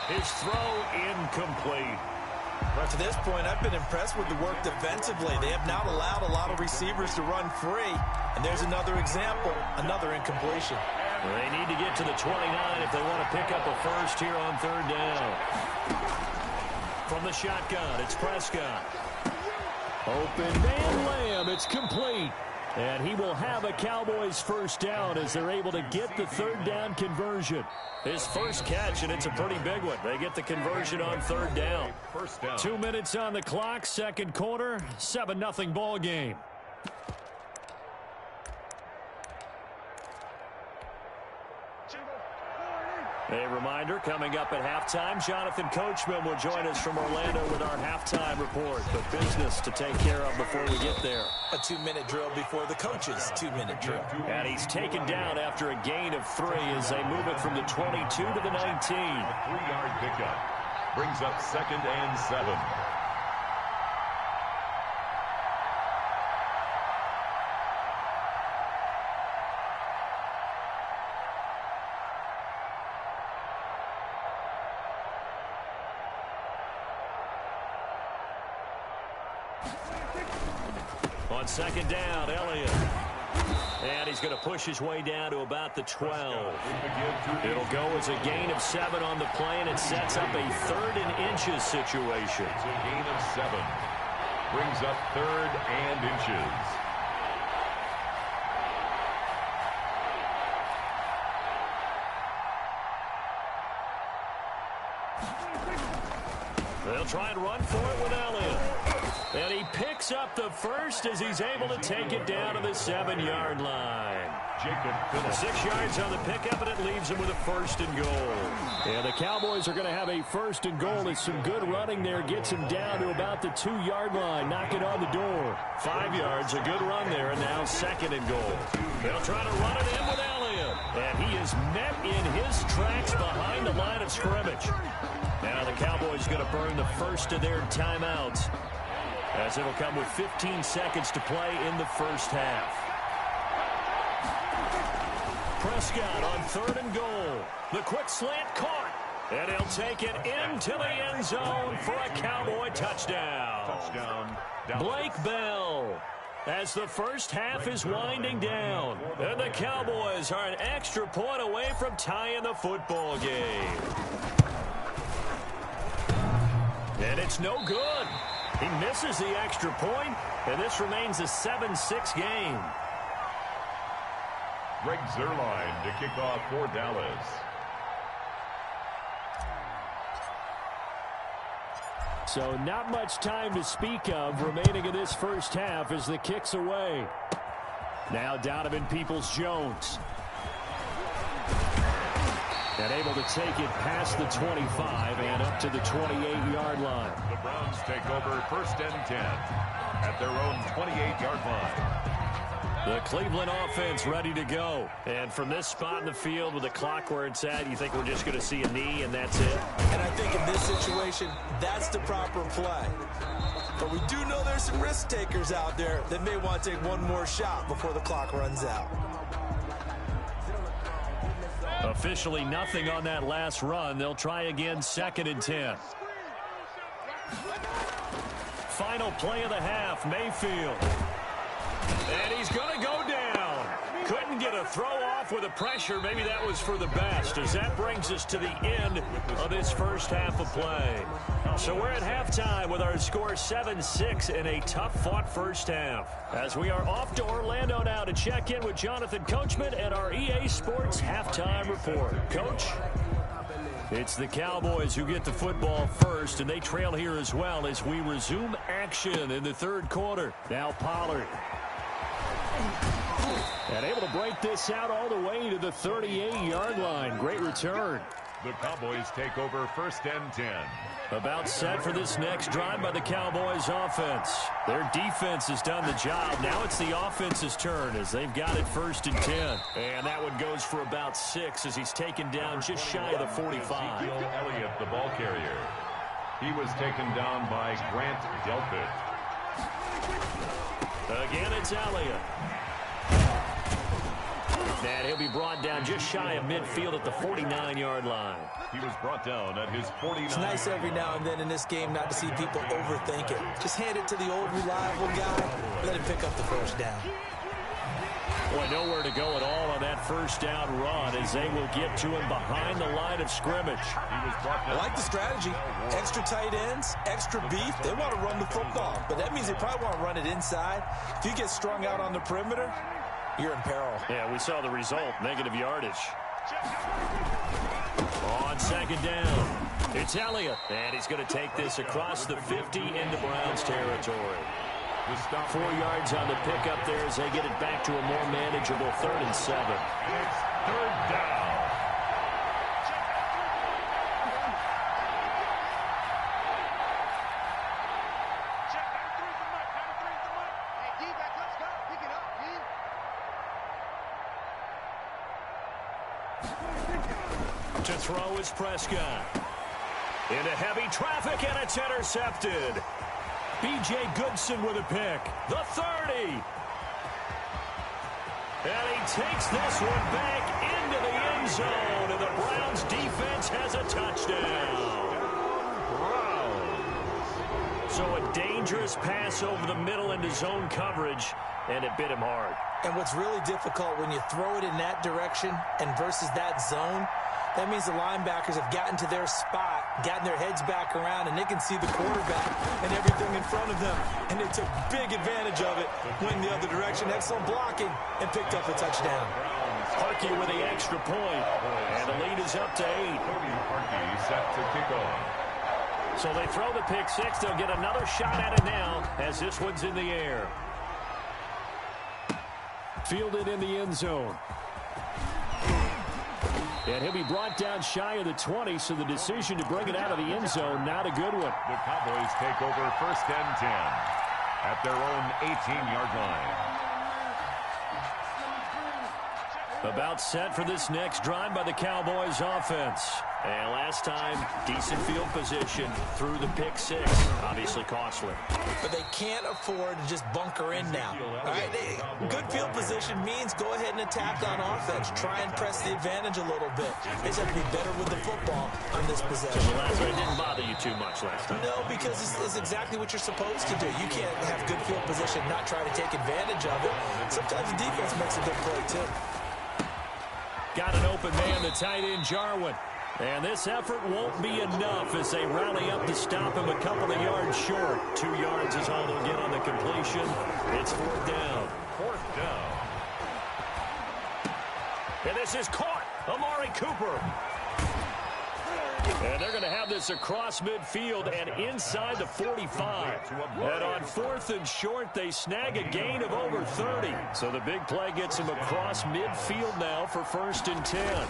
Speaker 2: His throw incomplete.
Speaker 3: Right to this point, I've been impressed with the work defensively. They have not allowed a lot of receivers to run free. And there's another example, another incompletion.
Speaker 2: They need to get to the 29 if they want to pick up a first here on third down. From the shotgun, it's Prescott. Open man Lamb, it's complete. And he will have a Cowboys first down as they're able to get the third down conversion. His first catch, and it's a pretty big one. They get the conversion on third down. 2 minutes on the clock, second quarter, 7-0 ball game. A reminder, coming up at halftime, Jonathan Coachman will join us from Orlando with our halftime report. But business to take care of before we get there.
Speaker 3: A 2-minute drill before the coach's 2-minute drill.
Speaker 2: And he's taken down after a gain of 3 as they move it from the 22 to the 19.
Speaker 4: A 3-yard pickup brings up 2nd and 7.
Speaker 2: On second down, Elliott. And he's going to push his way down to about the 12. It'll go as a gain of 7 on the play, and it sets up a 3rd and inches situation.
Speaker 4: It's a gain of 7. Brings up 3rd and inches.
Speaker 2: They'll try and run for it with Elliott. And he picks up the first as he's able to take it down to the 7-yard line. 6 yards on the pickup, and it leaves him with a 1st and goal. And the Cowboys are going to have a 1st and goal. It's some good running there. Gets him down to about the 2-yard line. Knocking on the door. 5 yards, a good run there, and now 2nd and goal. They'll try to run it in with Elliott. And he is met in his tracks behind the line of scrimmage. Now the Cowboys going to burn the first of their timeouts, as it'll come with 15 seconds to play in the first half. Prescott on 3rd and goal. The quick slant caught. And he'll take it into the end zone for a Cowboy touchdown. Blake Bell, as the first half is winding down. And the Cowboys are an extra point away from tying the football game. And it's no good. He misses the extra point, and this remains a 7-6 game.
Speaker 4: Greg Zuerlein to kick off for Dallas.
Speaker 2: So not much time to speak of remaining in this first half as the kick's away. Now Donovan Peoples-Jones. And able to take it past the 25 and up to the 28-yard line.
Speaker 4: The Browns take over 1st and 10 at their own 28-yard line.
Speaker 2: The Cleveland offense ready to go. And from this spot in the field with the clock where it's at, you think we're just going to see a knee and that's it?
Speaker 3: And I think in this situation, that's the proper play. But we do know there's some risk takers out there that may want to take one more shot before the clock runs out.
Speaker 2: Officially nothing on that last run. They'll try again 2nd and 10. Final play of the half, Mayfield. And he's going to go down. Couldn't get a throw off with the pressure. Maybe that was for the best, as that brings us to the end of this first half of play. So we're at halftime with our score 7-6 in a tough-fought first half. As we are off to Orlando now to check in with Jonathan Coachman and our EA Sports halftime report. Coach? It's the Cowboys who get the football first, and they trail here as well as we resume action in the third quarter. Now Pollard. And able to break this out all the way to the 38-yard line. Great return.
Speaker 4: The Cowboys take over 1st and 10.
Speaker 2: About set for this next drive by the Cowboys offense. Their defense has done the job. Now it's the offense's turn as they've got it 1st and 10. And that one goes for about 6 as he's taken down just shy of the 45.
Speaker 4: Ezekiel Elliott, the ball carrier. He was taken down by Grant Delpit.
Speaker 2: Again, it's Elliott. And he'll be brought down just shy of midfield at the 49-yard line.
Speaker 4: He was brought down at his 49.
Speaker 3: It's nice every now and then in this game not to see people overthink it. Just hand it to the old reliable guy. Let him pick up the first down.
Speaker 2: Boy, nowhere to go at all on that first down run as they will get to him behind the line of scrimmage.
Speaker 3: I like the strategy. Extra tight ends, extra beef. They want to run the football, but that means they probably want to run it inside. If you get strung out on the perimeter, you're in peril.
Speaker 2: Yeah, we saw the result, negative yardage. On second down, it's Elliott, and he's going to take this across the 50 into Browns territory. 4 yards on the pickup there as they get it back to a more manageable 3rd and 7.
Speaker 4: It's 3rd down.
Speaker 2: To throw is Prescott. Into heavy traffic, and it's intercepted. B.J. Goodson with a pick. The 30. And he takes this one back into the end zone, and the Browns defense has a touchdown. So a dangerous pass over the middle into zone coverage, and it bit him hard.
Speaker 3: And what's really difficult when you throw it in that direction and versus that zone, that means the linebackers have gotten to their spot, gotten their heads back around, and they can see the quarterback and everything in front of them. And they took big advantage of it, went the other direction, excellent blocking, and picked up a touchdown.
Speaker 2: Harkey with the extra point, and the lead is up to 8.
Speaker 4: Harkey set to kick off.
Speaker 2: So they throw the pick six. They'll get another shot at it now as this one's in the air. Fielded in the end zone. And he'll be brought down shy of the 20, so the decision to bring it out of the end zone, not a good one.
Speaker 4: The Cowboys take over 1st and 10 at their own 18-yard line.
Speaker 2: About set for this next drive by the Cowboys offense. And last time, decent field position through the pick six. Obviously costly.
Speaker 3: But they can't afford to just bunker in now. All right, good field position means go ahead and attack on offense. Try and press the advantage a little bit. They just have to be better with the football on this possession.
Speaker 2: So the last one didn't bother you too much last time?
Speaker 3: No, because it's exactly what you're supposed to do. You can't have good field position, not try to take advantage of it. Sometimes the defense makes a good play, too.
Speaker 2: Got an open man, the tight end, Jarwin. And this effort won't be enough as they rally up to stop him a couple of yards short. 2 yards is all they'll get on the completion. It's 4th down.
Speaker 4: 4th down.
Speaker 2: And this is caught. Amari Cooper. And they're going to have this across midfield and inside the 45. And on 4th and short, they snag a gain of over 30. So the big play gets them across midfield now for 1st and 10.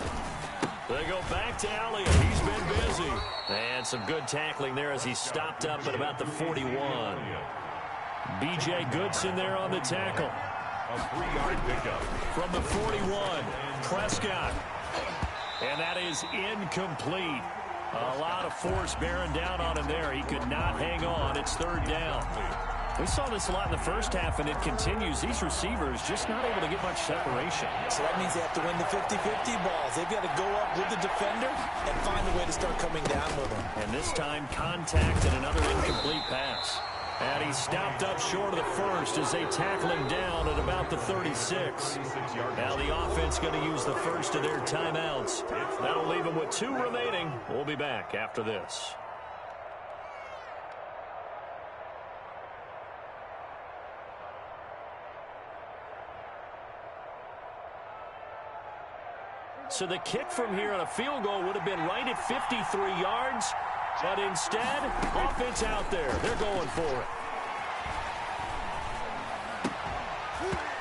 Speaker 2: They go back to Elliott. He's been busy. And some good tackling there as he stopped up at about the 41. B.J. Goodson there on the tackle.
Speaker 4: A 3-yard pickup.
Speaker 2: From the 41, Prescott. And that is incomplete. A lot of force bearing down on him there. He could not hang on. It's 3rd down. We saw this a lot in the first half, and it continues. These receivers just not able to get much separation.
Speaker 3: So that means they have to win the 50-50 balls. They've got to go up with the defender and find a way to start coming down with him.
Speaker 2: And this time, contact and another incomplete pass. And he stopped up short of the first as they tackle him down at about the 36. Now the offense going to use the first of their timeouts. That'll leave them with 2 remaining. We'll be back after this. So the kick from here on a field goal would have been right at 53 yards. But instead, offense out there. They're going for it.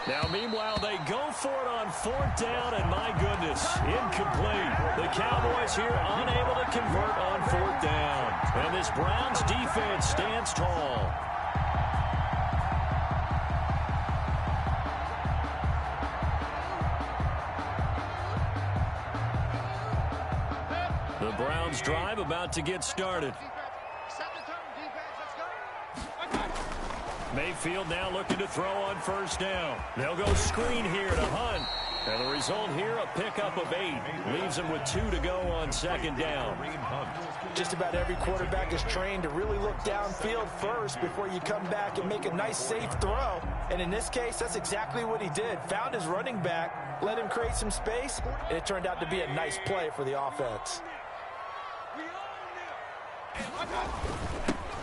Speaker 2: Now, meanwhile, they go for it on 4th down, and my goodness, incomplete. The Cowboys here unable to convert on 4th down. And this Browns defense stands tall. The Browns drive about to get started. Mayfield now looking to throw on 1st down. They'll go screen here to Hunt. And the result here, a pickup of 8. Leaves him with 2 to go on second down.
Speaker 3: Just about every quarterback is trained to really look downfield first before you come back and make a nice, safe throw. And in this case, that's exactly what he did. Found his running back, let him create some space, and it turned out to be a nice play for the offense.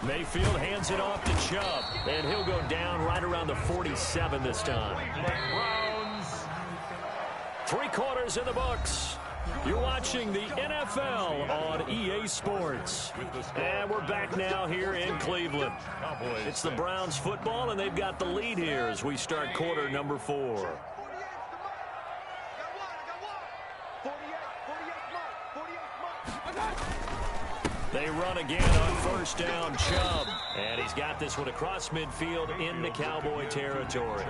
Speaker 2: Mayfield hands it off to Chubb, and he'll go down right around the 47 this time.
Speaker 4: Browns.
Speaker 2: 3 quarters in the books. You're watching the NFL on EA Sports. And we're back now here in Cleveland. It's the Browns football, and they've got the lead here as we start quarter number 4. They run again on first down, Chubb. And he's got this one across midfield into Cowboy territory.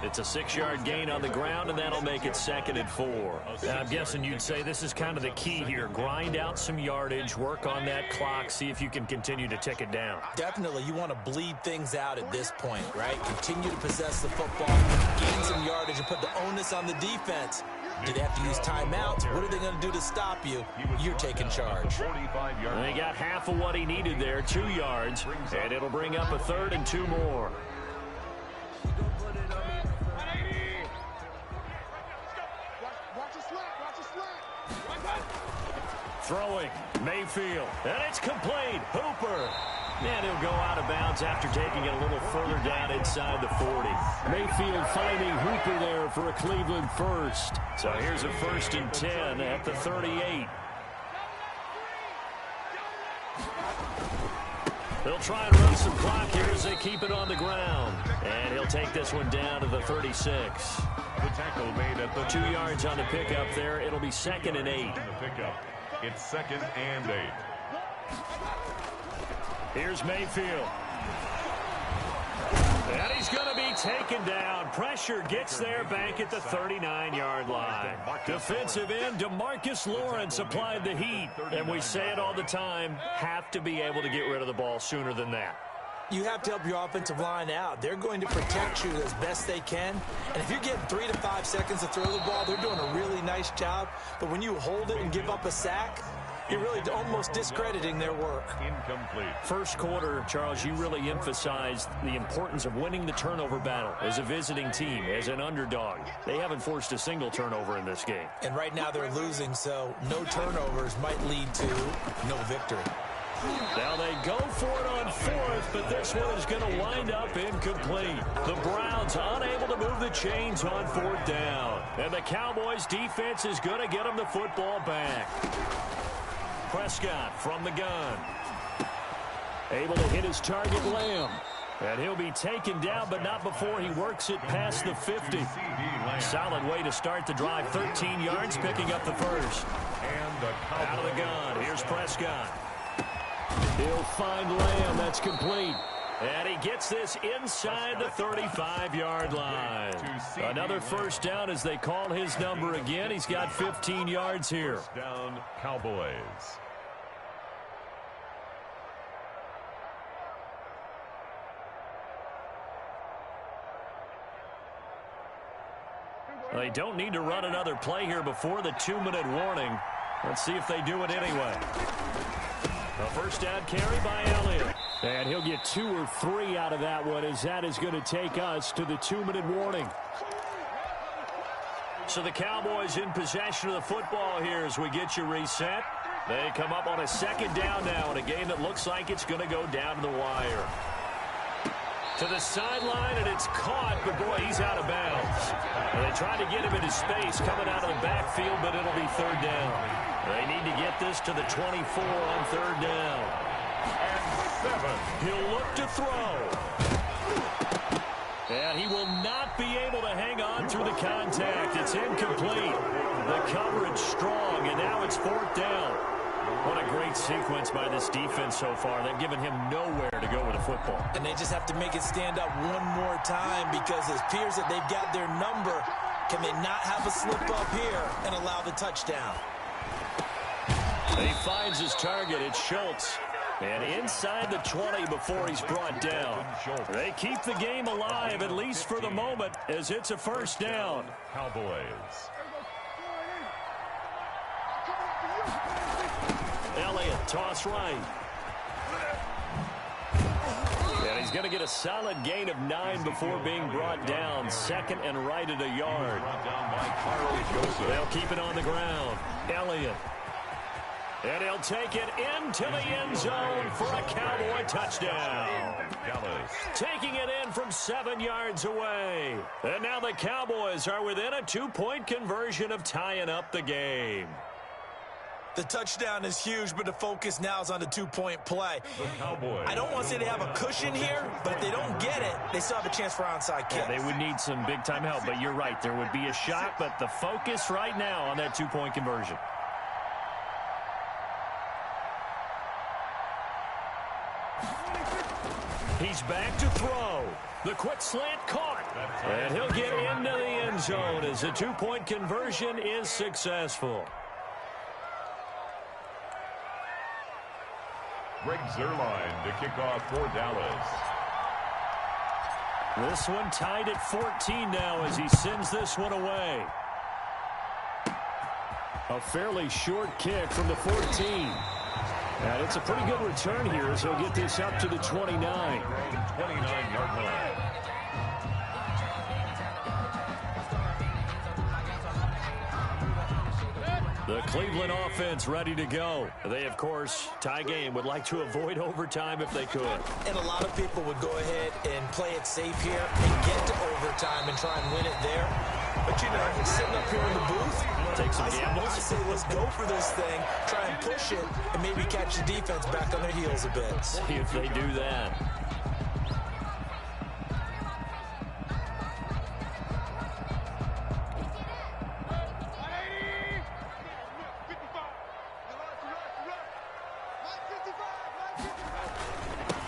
Speaker 2: It's a 6-yard gain on the ground, and that'll make it 2nd and 4. I'm guessing you'd say this is kind of the key here. Grind out some yardage, work on that clock, see if you can continue to tick it down.
Speaker 3: Definitely, you want to bleed things out at this point, right? Continue to possess the football, gain some yardage, and put the onus on the defense. Do they have to use timeouts? What are they going to do to stop you? You're taking charge.
Speaker 2: They got half of what he needed there, 2 yards, and it'll bring up a 3rd and 2 more. Throwing, Mayfield, and it's complete. Hooper. And he'll go out of bounds after taking it a little further down inside the 40. Mayfield finding Hooper there for a Cleveland first. So here's a 1st and 10 at the 38. They'll try and run some clock here as they keep it on the ground. And he'll take this one down to the 36.
Speaker 4: The tackle made at the
Speaker 2: 2 yards on the pickup there. It'll be 2nd and 8.
Speaker 4: It's 2nd and 8.
Speaker 2: Here's Mayfield. And he's going to be taken down. Pressure gets there back at the 39-yard line. Defensive end DeMarcus Lawrence applied the heat. And we say it all the time, have to be able to get rid of the ball sooner than that.
Speaker 3: You have to help your offensive line out. They're going to protect you as best they can. And if you're getting 3 to 5 seconds to throw the ball, they're doing a really nice job. But when you hold it and give up a sack, you're really almost discrediting their work.
Speaker 4: Incomplete.
Speaker 2: First quarter, Charles, you really emphasized the importance of winning the turnover battle as a visiting team, as an underdog. They haven't forced a single turnover in this game.
Speaker 3: And right now they're losing, so no turnovers might lead to no victory.
Speaker 2: Now they go for it on 4th, but this one is going to wind up incomplete. The Browns unable to move the chains on 4th down. And the Cowboys defense is going to get them the football back. Prescott from the gun. Able to hit his target, Lamb. And he'll be taken down, but not before he works it past the 50. Solid way to start the drive. 13 yards, picking up the first. Out of the gun, here's Prescott. He'll find Lamb. That's complete. And he gets this inside the 35-yard line. Another first down as they call his number again. He's got 15 yards here.
Speaker 4: First down, Cowboys.
Speaker 2: They don't need to run another play here before the 2-minute warning. Let's see if they do it anyway. A first down carry by Elliott. And he'll get 2 or 3 out of that one, as that is going to take us to the 2-minute warning. So the Cowboys in possession of the football here as we get you reset. They come up on a 2nd down now in a game that looks like it's going to go down to the wire. To the sideline, and it's caught, but boy, he's out of bounds. And they tried to get him into space coming out of the backfield, but it'll be 3rd down. They need to get this to the 24 on 3rd down.
Speaker 4: And 7.
Speaker 2: He'll look to throw. And he will not be able to hang on through the contact. It's incomplete. The coverage strong, and now it's 4th down. What a great sequence by this defense so far. They've given him nowhere to go with the football.
Speaker 3: And they just have to make it stand up one more time, because it appears that they've got their number. Can they not have a slip up here and allow the touchdown?
Speaker 2: He finds his target. It's Schultz. And inside the 20 before he's brought down. They keep the game alive, at least for the moment, as it's a first down.
Speaker 4: Cowboys.
Speaker 2: Elliott, toss right. And he's going to get a solid gain of 9 before being brought down. Second and right at a yard. They'll keep it on the ground. Elliott. And he'll take it into the end zone for a Cowboy touchdown. Taking it in from 7 yards away. And now the Cowboys are within a 2-point conversion of tying up the game.
Speaker 3: The touchdown is huge, but the focus now is on the 2-point play. I don't want to say they have a cushion here, but if they don't get it, they still have a chance for onside kick.
Speaker 2: Yeah, they would need some big-time help, but you're right. There would be a shot, but the focus right now on that 2-point conversion. He's back to throw. The quick slant caught. And he'll get into the end zone as the 2-point conversion is successful.
Speaker 4: Greg Zuerlein to kick off for Dallas.
Speaker 2: This one tied at 14 now as he sends this one away. A fairly short kick from the 14. And it's a pretty good return here as he'll get this up to the 29.
Speaker 4: 29-yard line.
Speaker 2: The Cleveland offense ready to go. They, of course, tie game, would like to avoid overtime if they could.
Speaker 3: And a lot of people would go ahead and play it safe here and get to overtime and try and win it there. But, you know, sitting up here in the booth,
Speaker 2: take some gambles.
Speaker 3: I say let's go for this thing, try and push it, and maybe catch the defense back on their heels a bit.
Speaker 2: See if they do that.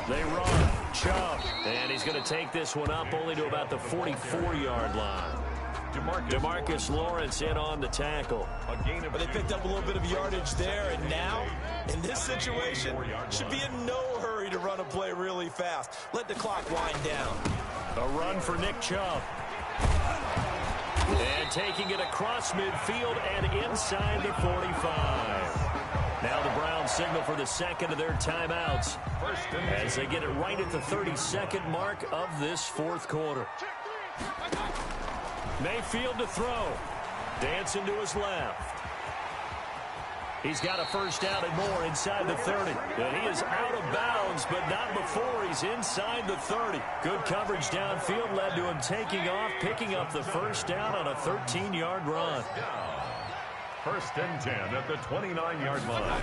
Speaker 2: They run. Chubb. And he's going to take this one up only to about the 44-yard line. DeMarcus Lawrence in on the tackle.
Speaker 3: But they picked up a little bit of yardage there, and now, in this situation, should be in no hurry to run a play really fast. Let the clock wind down.
Speaker 2: A run for Nick Chubb. And taking it across midfield and inside the 45. Now the Browns signal for the second of their timeouts as they get it right at the 32nd mark of this fourth quarter. Mayfield to throw. Dancing to his left. He's got a first down and more inside the 30. And he is out of bounds, but not before he's inside the 30. Good coverage downfield led to him taking off, picking up the first down on a 13-yard run.
Speaker 4: First and 10 at the 29-yard line.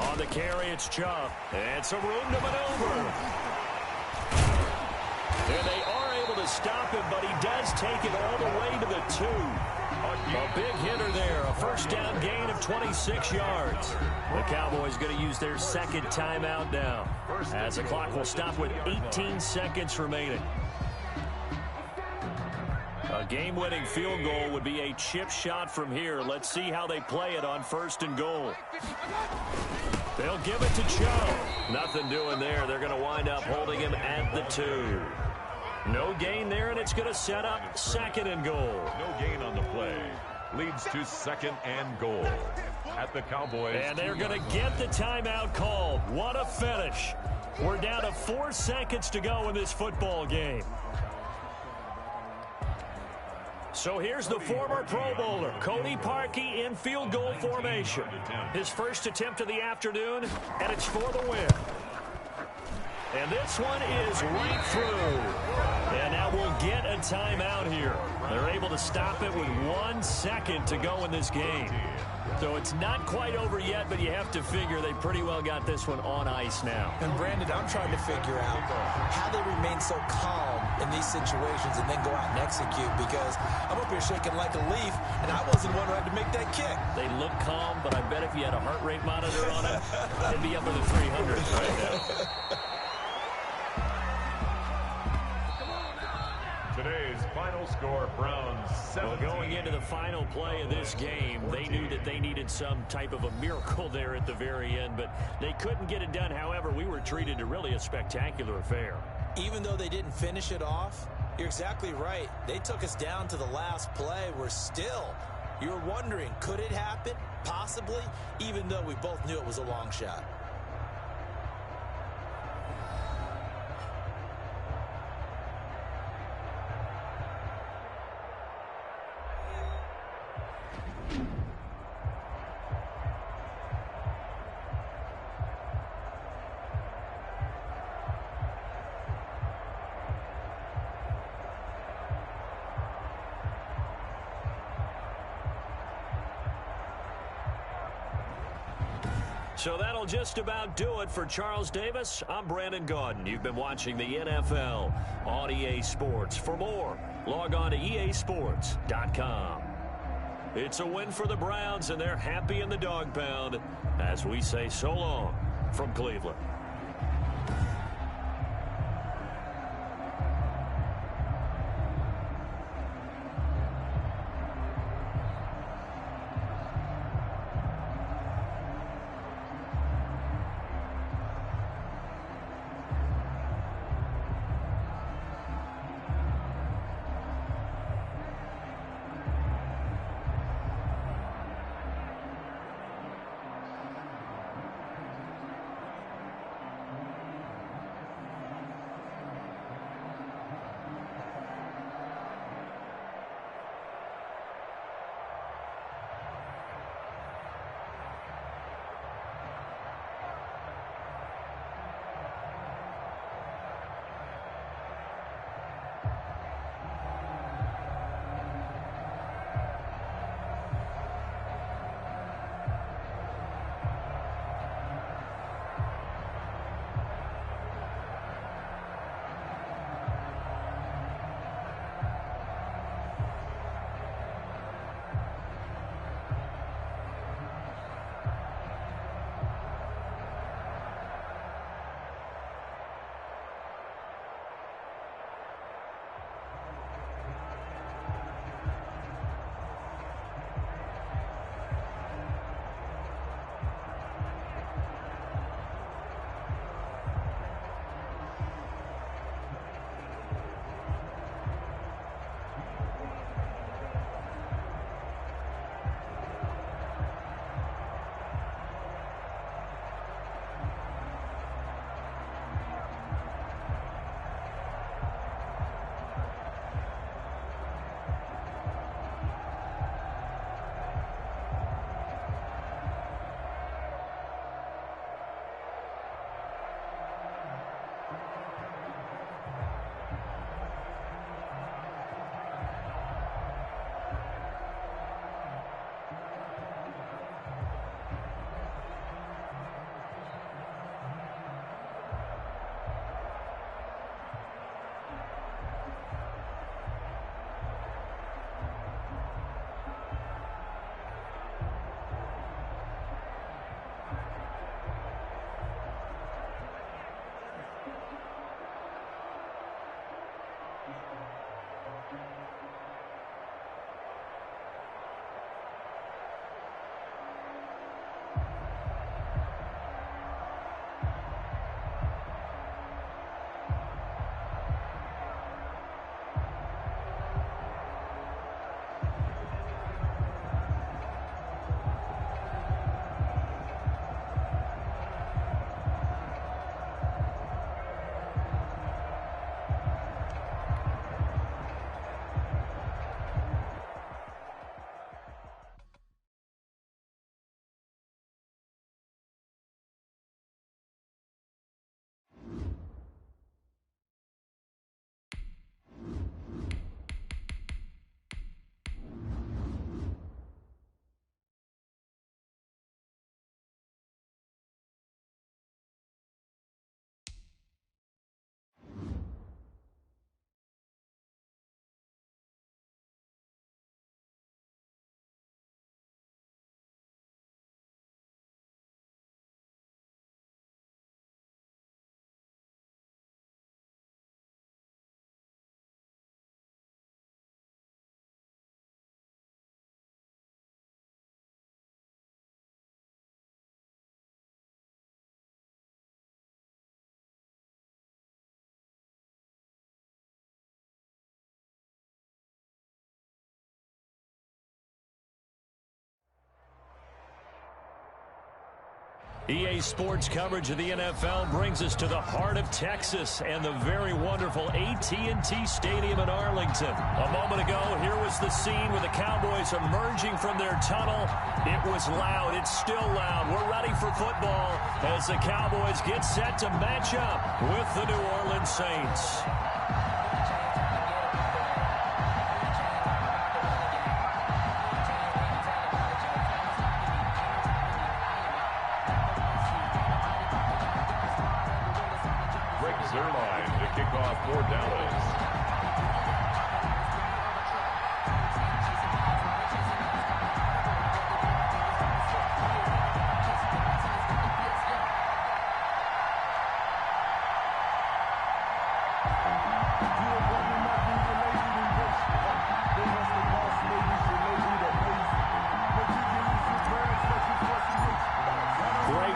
Speaker 2: On the carry, it's Chubb. And some room to maneuver. And they are able to stop him, but he does take it all the way to the 2. A big hitter there. A first down gain of 26 yards. The Cowboys going to use their second timeout now, as the clock will stop with 18 seconds remaining. A game-winning field goal would be a chip shot from here. Let's see how they play it on first and goal. They'll give it to Chubb. Nothing doing there. They're going to wind up holding him at the 2. No gain there, and it's going to set up second and goal.
Speaker 4: No gain on the play. Leads to second and goal at the Cowboys.
Speaker 2: And they're going to get the timeout called. What a finish. We're down to 4 seconds to go in this football game. So here's the former Pro Bowler, Cody Parkey, in field goal formation. His first attempt of the afternoon, and it's for the win. And this one is right through. And now we'll get a timeout here. They're able to stop it with 1 second to go in this game. So it's not quite over yet, but you have to figure they pretty well got this one on ice now.
Speaker 3: And Brandon, I'm trying to figure out how they remain so calm in these situations and then go out and execute, because I'm up here shaking like a leaf, and I wasn't one who had to make that kick.
Speaker 2: They look calm, but I bet if you had a heart rate monitor on it, they'd be up in the 300s right now.
Speaker 4: Today's final score, Browns 17.
Speaker 2: Well, going into the final play of this game, they knew that they needed some type of a miracle there at the very end, but they couldn't get it done. However, we were treated to really a spectacular affair.
Speaker 3: Even though they didn't finish it off, you're exactly right. They took us down to the last play. We're still, you were wondering, could it happen? Possibly, even though we both knew it was a long shot.
Speaker 2: So that'll just about do it for Charles Davis. I'm Brandon Gaudin. You've been watching the NFL on EA Sports. For more, log on to easports.com. It's a win for the Browns, and they're happy in the dog pound as we say so long from Cleveland. EA Sports coverage of the NFL brings us to the heart of Texas and the very wonderful AT&T Stadium in Arlington. A moment ago, here was the scene with the Cowboys emerging from their tunnel. It was loud. It's still loud. We're ready for football as the Cowboys get set to match up with the New Orleans Saints.
Speaker 4: Zerline to kick off for Dallas.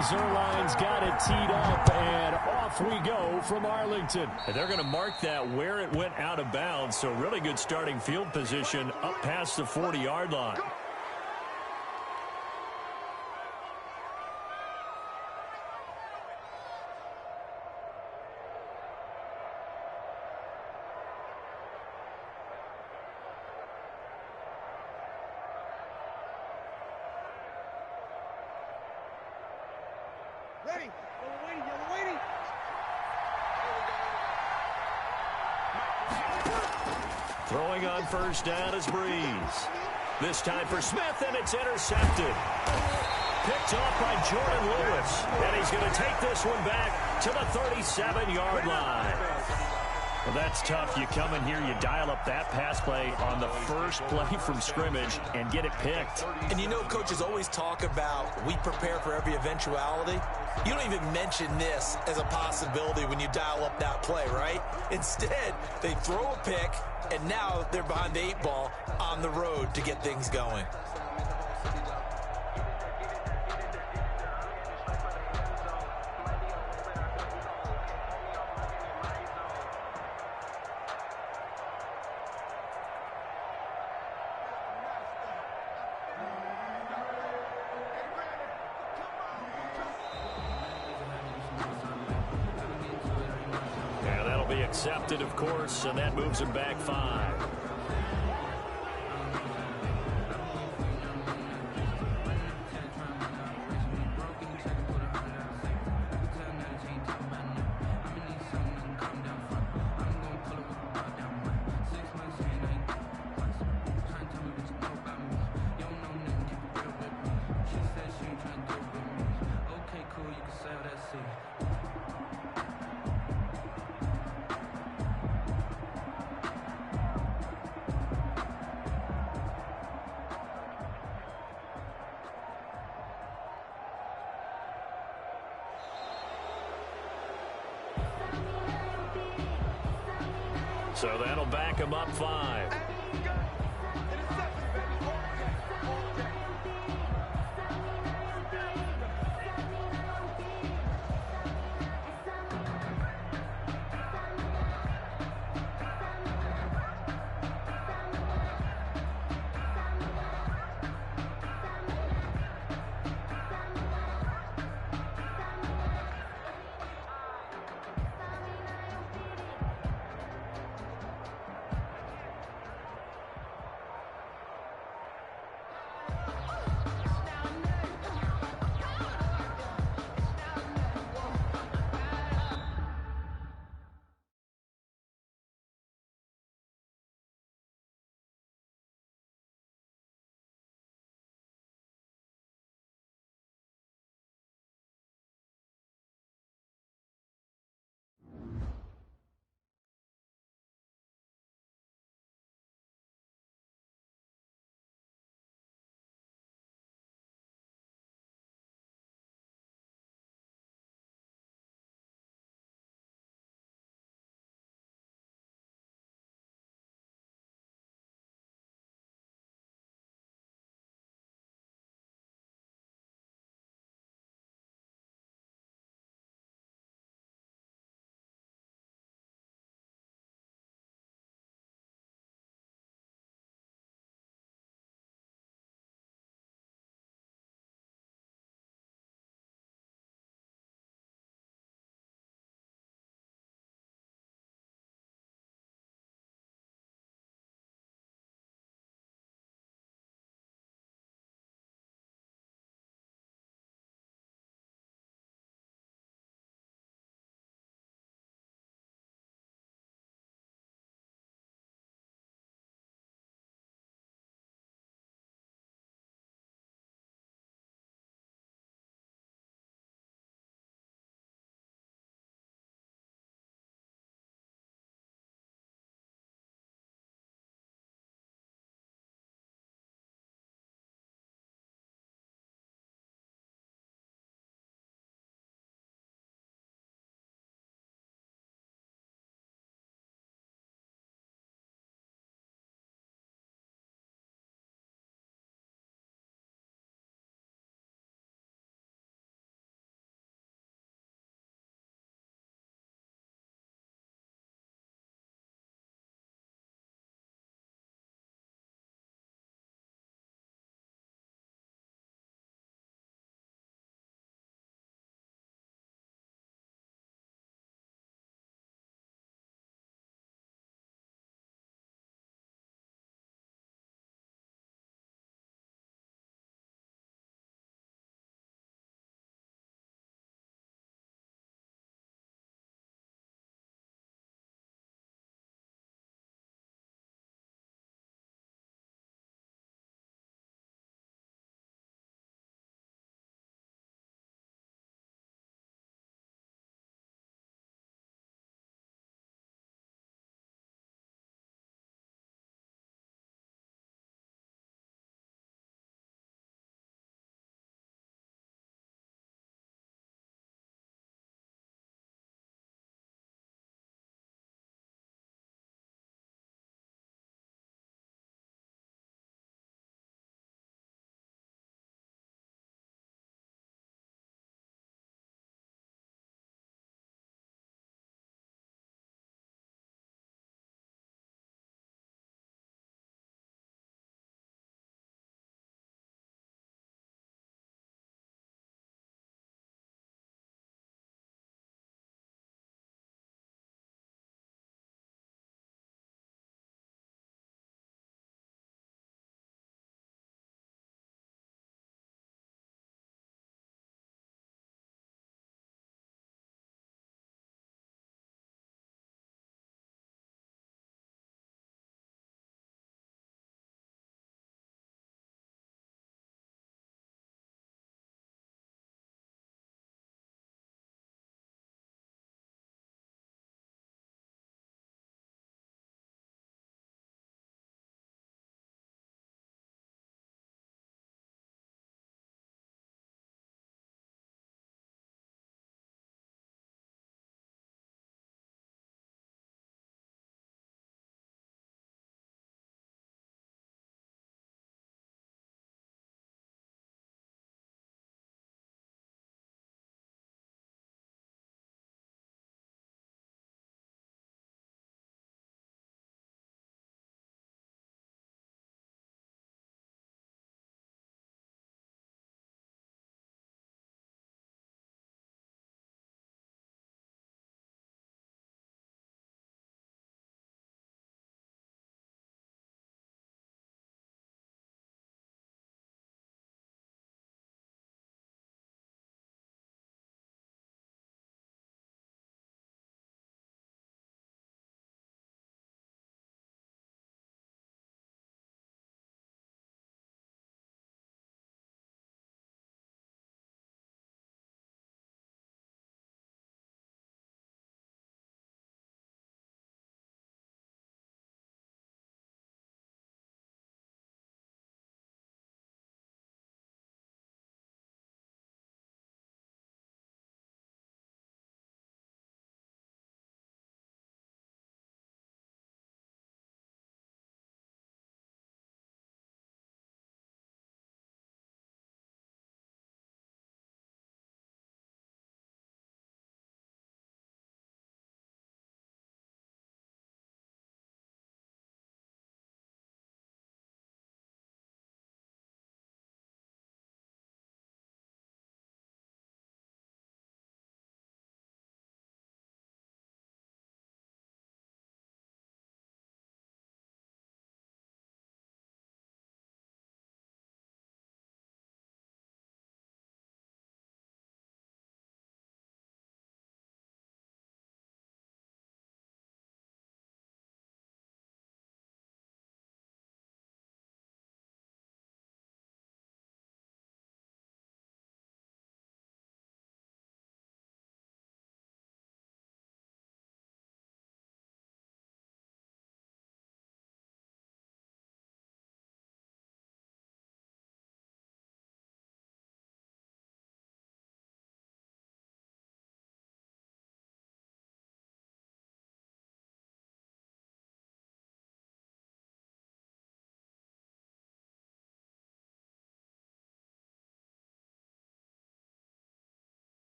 Speaker 2: Zerline's got it teed up, and off we go from Arlington. And they're going to mark that where it went out of bounds, so really good starting field position up past the 40-yard line.
Speaker 6: Ready. Yellow waiting. Yellow waiting.
Speaker 2: Throwing on first down is Breeze. This time for Smith, and it's intercepted. Picked off by Jordan Lewis. And he's going to take this one back to the 37-yard line. Well, that's tough. You come in here, you dial up that pass play on the first play from scrimmage and get it picked.
Speaker 3: And you know, coaches always talk about we prepare for every eventuality. You don't even mention this as a possibility when you dial up that play, right? Instead, they throw a pick, and now they're behind the 8 ball on the road to get things going.
Speaker 2: Accepted, of course, and that moves him back 5. So that'll back him up 5.